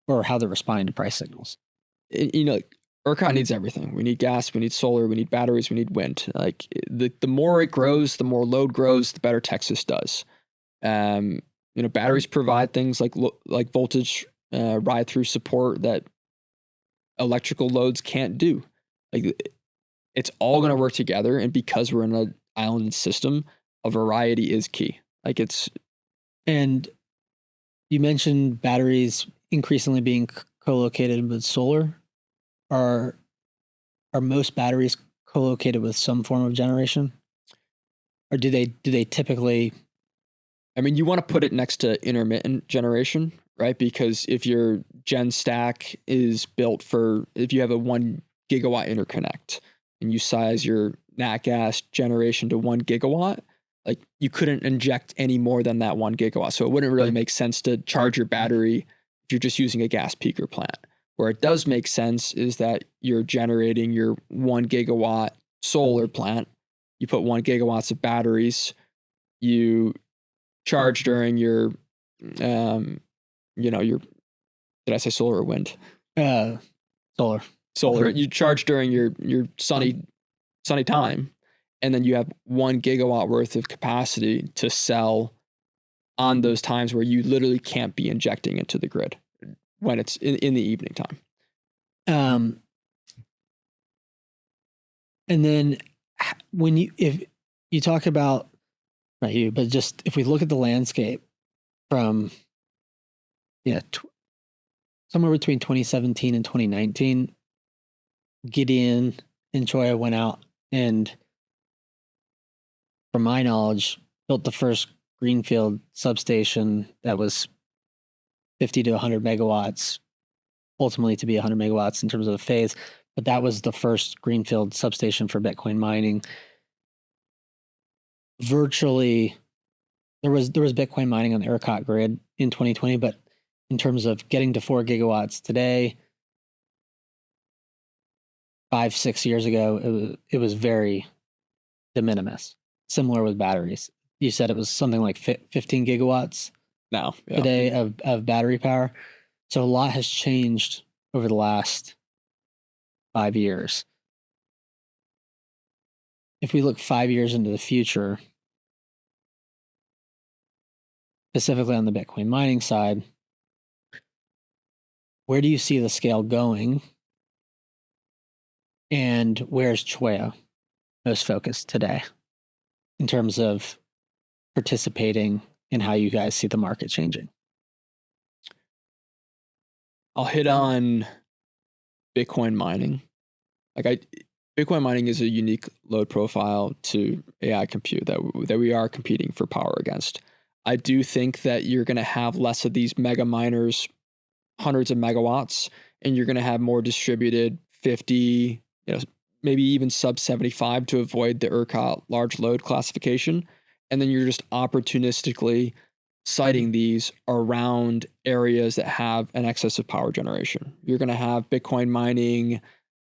or how they're responding to price signals. ERCOT needs everything. We need gas, we need solar, we need batteries, we need wind. Like the more it grows, the more load grows, the better Texas does. Batteries provide things like voltage ride through support that electrical loads can't do. Like it's all going to work together, and because we're in an islanded system, a variety is key. And you mentioned batteries increasingly being co-located with solar. Are most batteries co-located with some form of generation, or do they typically? I mean, you want to put it next to intermittent generation, right? Because if your gen stack is built if you have a 1 gigawatt interconnect and you size your nat gas generation to 1 gigawatt, like you couldn't inject any more than that 1 gigawatt. So it wouldn't really make sense to charge your battery if you're just using a gas peaker plant. Where it does make sense is that you're generating your 1 gigawatt solar plant. You put 1 gigawatts of batteries. You charge during your, did I say solar or wind? Solar. Solar. You charge during your sunny time, and then you have 1 gigawatt worth of capacity to sell on those times where you literally can't be injecting into the grid when it's in the evening time. And then if you talk about, not you, but just if we look at the landscape from, somewhere between 2017 and 2019, Gideon and Cholla went out and, from my knowledge, built the first greenfield substation that was 50 to 100 megawatts, ultimately to be 100 megawatts in terms of a phase. But that was the first greenfield substation for Bitcoin mining. Virtually, there was Bitcoin mining on the ERCOT grid in 2020, but in terms of getting to 4 gigawatts today, 5-6 years ago, it was very de minimis. Similar with batteries. You said it was something like 15 gigawatts now today of battery power. So a lot has changed over the last 5 years. If we look 5 years into the future, specifically on the Bitcoin mining side, where do you see the scale going? And where's Cholla most focused today in terms of participating in how you guys see the market changing? I'll hit on Bitcoin mining. Bitcoin mining is a unique load profile to AI compute that we are competing for power against. I do think that you're going to have less of these mega miners, hundreds of megawatts, and you're going to have more distributed 50, maybe even sub 75 to avoid the ERCOT large load classification. And then you're just opportunistically siting these around areas that have an excess of power generation. You're going to have Bitcoin mining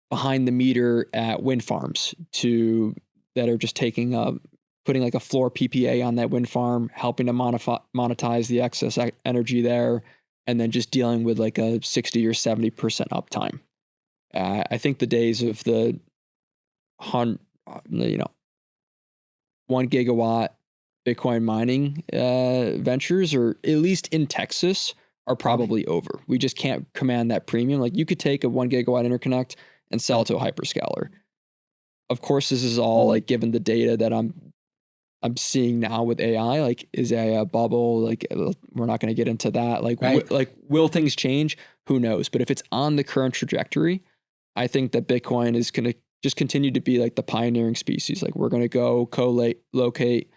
behind the meter at wind farms that are just putting like a floor PPA on that wind farm, helping to monetize the excess energy there, and then just dealing with like a 60 or 70% uptime. I think the days of the 1 gigawatt Bitcoin mining ventures, or at least in Texas, are probably over. We just can't command that premium. Like, you could take a 1 gigawatt interconnect and sell it to a hyperscaler. Of course, this is all like given the data that I'm seeing now with AI. Like, is AI a bubble? Like, we're not going to get into that. Like, Right. will things change? Who knows? But if it's on the current trajectory, I think that Bitcoin is going to just continue to be like the pioneering species. Like, we're going to go co-locate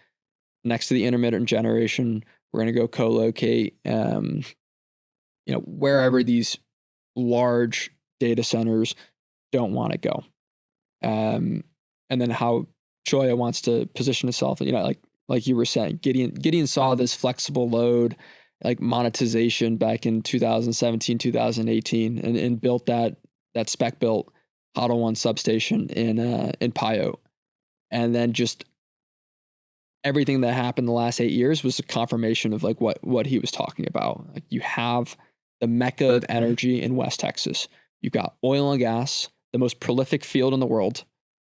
next to the intermittent generation. We're going to go co-locate, wherever these large data centers don't want to go. And then how Cholla wants to position itself, like you were saying, Gideon saw this flexible load, like monetization back in 2017, 2018, and built that spec built HODL 1 substation in Pyote. And then just everything that happened the last 8 years was a confirmation of like what he was talking about. Like, you have the mecca of energy in West Texas. You've got oil and gas, the most prolific field in the world.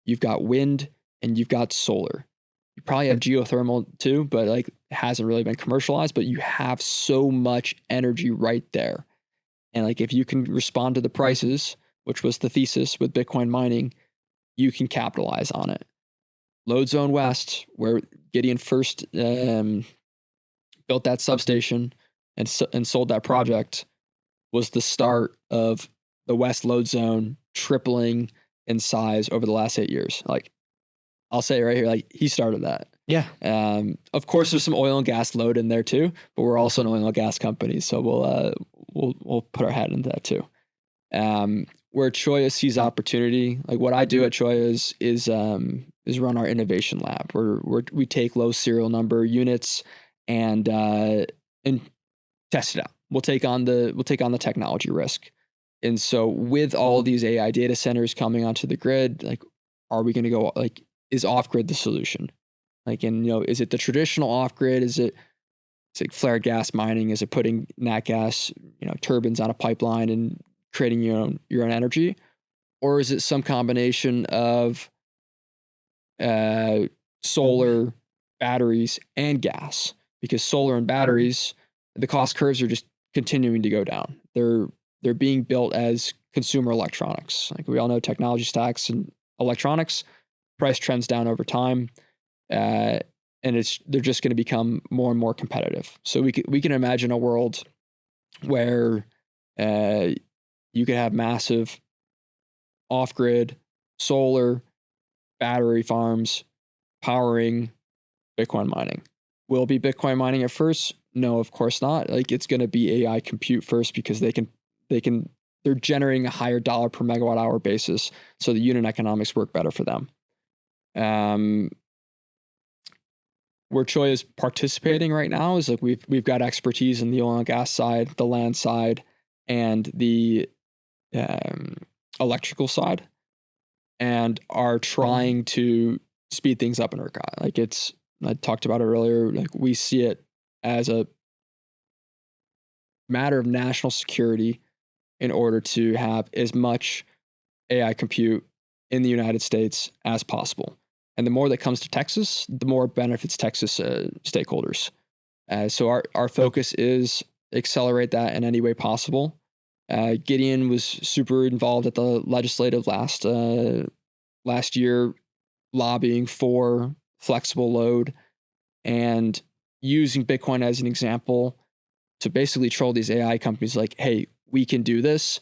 You've got wind and you've got solar. You probably have geothermal too, but like, it hasn't really been commercialized, but you have so much energy right there. And like, if you can respond to the prices, which was the thesis with Bitcoin mining, you can capitalize on it. Load Zone West, where Gideon first built that substation and sold that project, was the start of the West Load Zone tripling in size over the last 8 years. Like, I'll say it right here, like, he started that. Yeah. Of course, there's some oil and gas load in there too, but we're also an oil and gas company, so we'll put our hat into that too. Where Cholla sees opportunity, like what I do at Cholla is run our innovation lab, where we take low serial number units and test it out. We'll take on the technology risk. And so with all of these AI data centers coming onto the grid, like, are we going to go, like, is off grid the solution? Like, and is it the traditional off grid? Is it like flared gas mining? Is it putting nat gas, turbines on a pipeline and creating your own energy? Or is it some combination of solar, batteries, and gas? Because solar and batteries, the cost curves are just continuing to go down. They're being built as consumer electronics. Like, we all know, technology stacks and electronics, price trends down over time, and they're just going to become more and more competitive. So we can imagine a world where you could have massive off-grid solar battery farms powering Bitcoin mining. Will it be Bitcoin mining at first? No, of course not. Like, it's going to be AI compute first, because they're generating a higher dollar per megawatt hour basis, so the unit economics work better for them. Where Cholla is participating right now is like, we've got expertise in the oil and gas side, the land side, and the electrical side, and are trying to speed things up in ERCOT. Like, I talked about it earlier, like, we see it as a matter of national security in order to have as much AI compute in the United States as possible. And the more that comes to Texas, the more it benefits Texas stakeholders. So our focus is accelerate that in any way possible. Gideon was super involved at the legislative last year, lobbying for flexible load and using Bitcoin as an example to basically troll these AI companies like, hey, we can do this.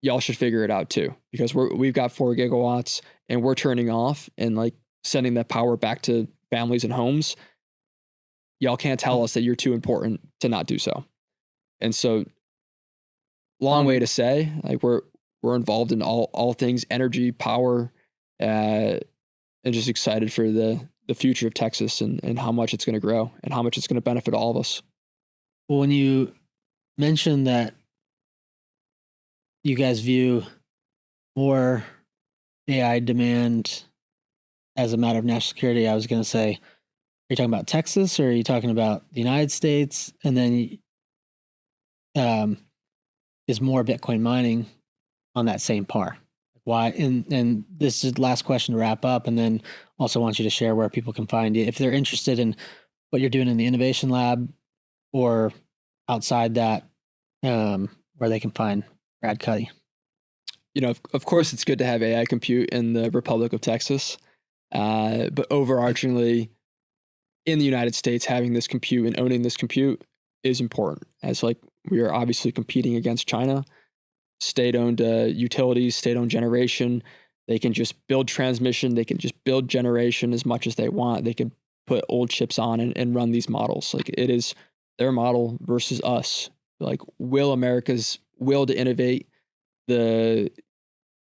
Y'all should figure it out too, because we've got 4 gigawatts and we're turning off and like sending that power back to families and homes. Y'all can't tell us that you're too important to not do so. And so, long way to say, like, we're involved in all things energy, power, and just excited for the future of Texas and how much it's going to grow and how much it's going to benefit all of us. Well, when you mentioned that you guys view more AI demand as a matter of national security, I was going to say, are you talking about Texas, or are you talking about the United States? And then is more Bitcoin mining on that same par? Why? And this is the last question to wrap up, and then also want you to share where people can find you if they're interested in what you're doing in the innovation lab or outside that, where they can find Brad Cuddy. Of course, it's good to have AI compute in the Republic of Texas, but overarchingly, in the United States, having this compute and owning this compute is important. As like we are obviously competing against China, state-owned utilities, state-owned generation. They can just build transmission. They can just build generation as much as they want. They can put old chips on and run these models. Like it is their model versus us. Like will America's will to innovate, the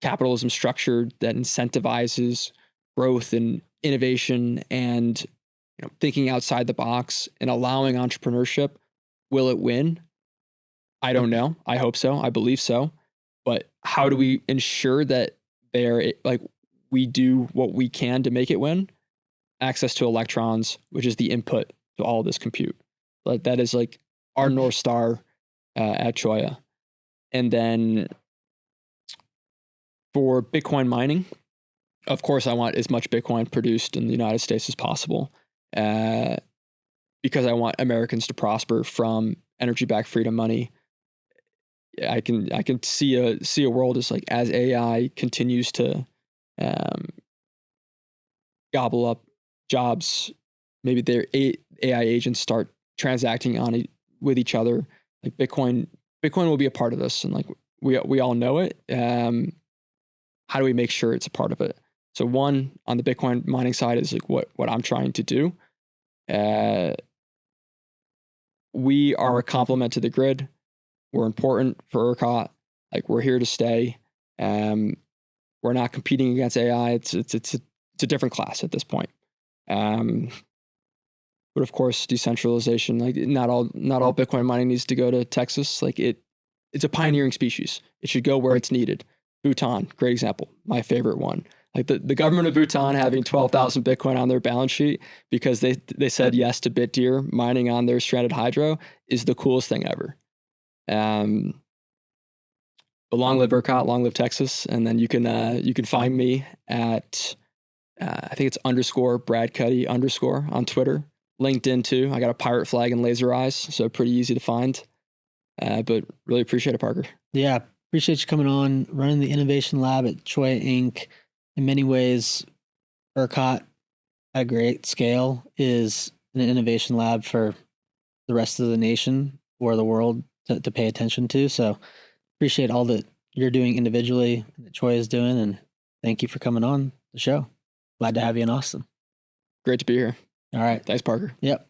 capitalism structure that incentivizes growth and innovation and thinking outside the box and allowing entrepreneurship, will it win? I don't know. I hope so. I believe so. But how do we ensure that we do what we can to make it win? Access to electrons, which is the input to all this compute. Like that is like our North Star at Cholla. And then for Bitcoin mining, of course, I want as much Bitcoin produced in the United States as possible, because I want Americans to prosper from energy-backed freedom money. I can see a world as AI continues to gobble up jobs. Maybe their AI agents start transacting with each other. Like Bitcoin will be a part of this, and like we all know it. How do we make sure it's a part of it? So one, on the Bitcoin mining side is like what I'm trying to do. We are a complement to the grid. We're important for ERCOT. Like we're here to stay. We're not competing against AI. It's a different class at this point. But of course, decentralization. Like not all Bitcoin mining needs to go to Texas. Like it's a pioneering species. It should go where it's needed. Bhutan, great example. My favorite one. Like the government of Bhutan having 12,000 Bitcoin on their balance sheet because they said yes to BitDeer mining on their stranded hydro is the coolest thing ever. But long live ERCOT, long live Texas, and then you can find me at I think it's _Brad Cuddy _ on Twitter, LinkedIn too. I got a pirate flag and laser eyes, so pretty easy to find. But really appreciate it, Parker. Yeah, appreciate you coming on, running the innovation lab at Cholla Inc. In many ways, ERCOT at a great scale is an innovation lab for the rest of the nation or the world to pay attention to. So appreciate all that you're doing individually and that Cholla is doing. And thank you for coming on the show. Glad to have you in Austin. Great to be here. All right. Thanks, Parker. Yep.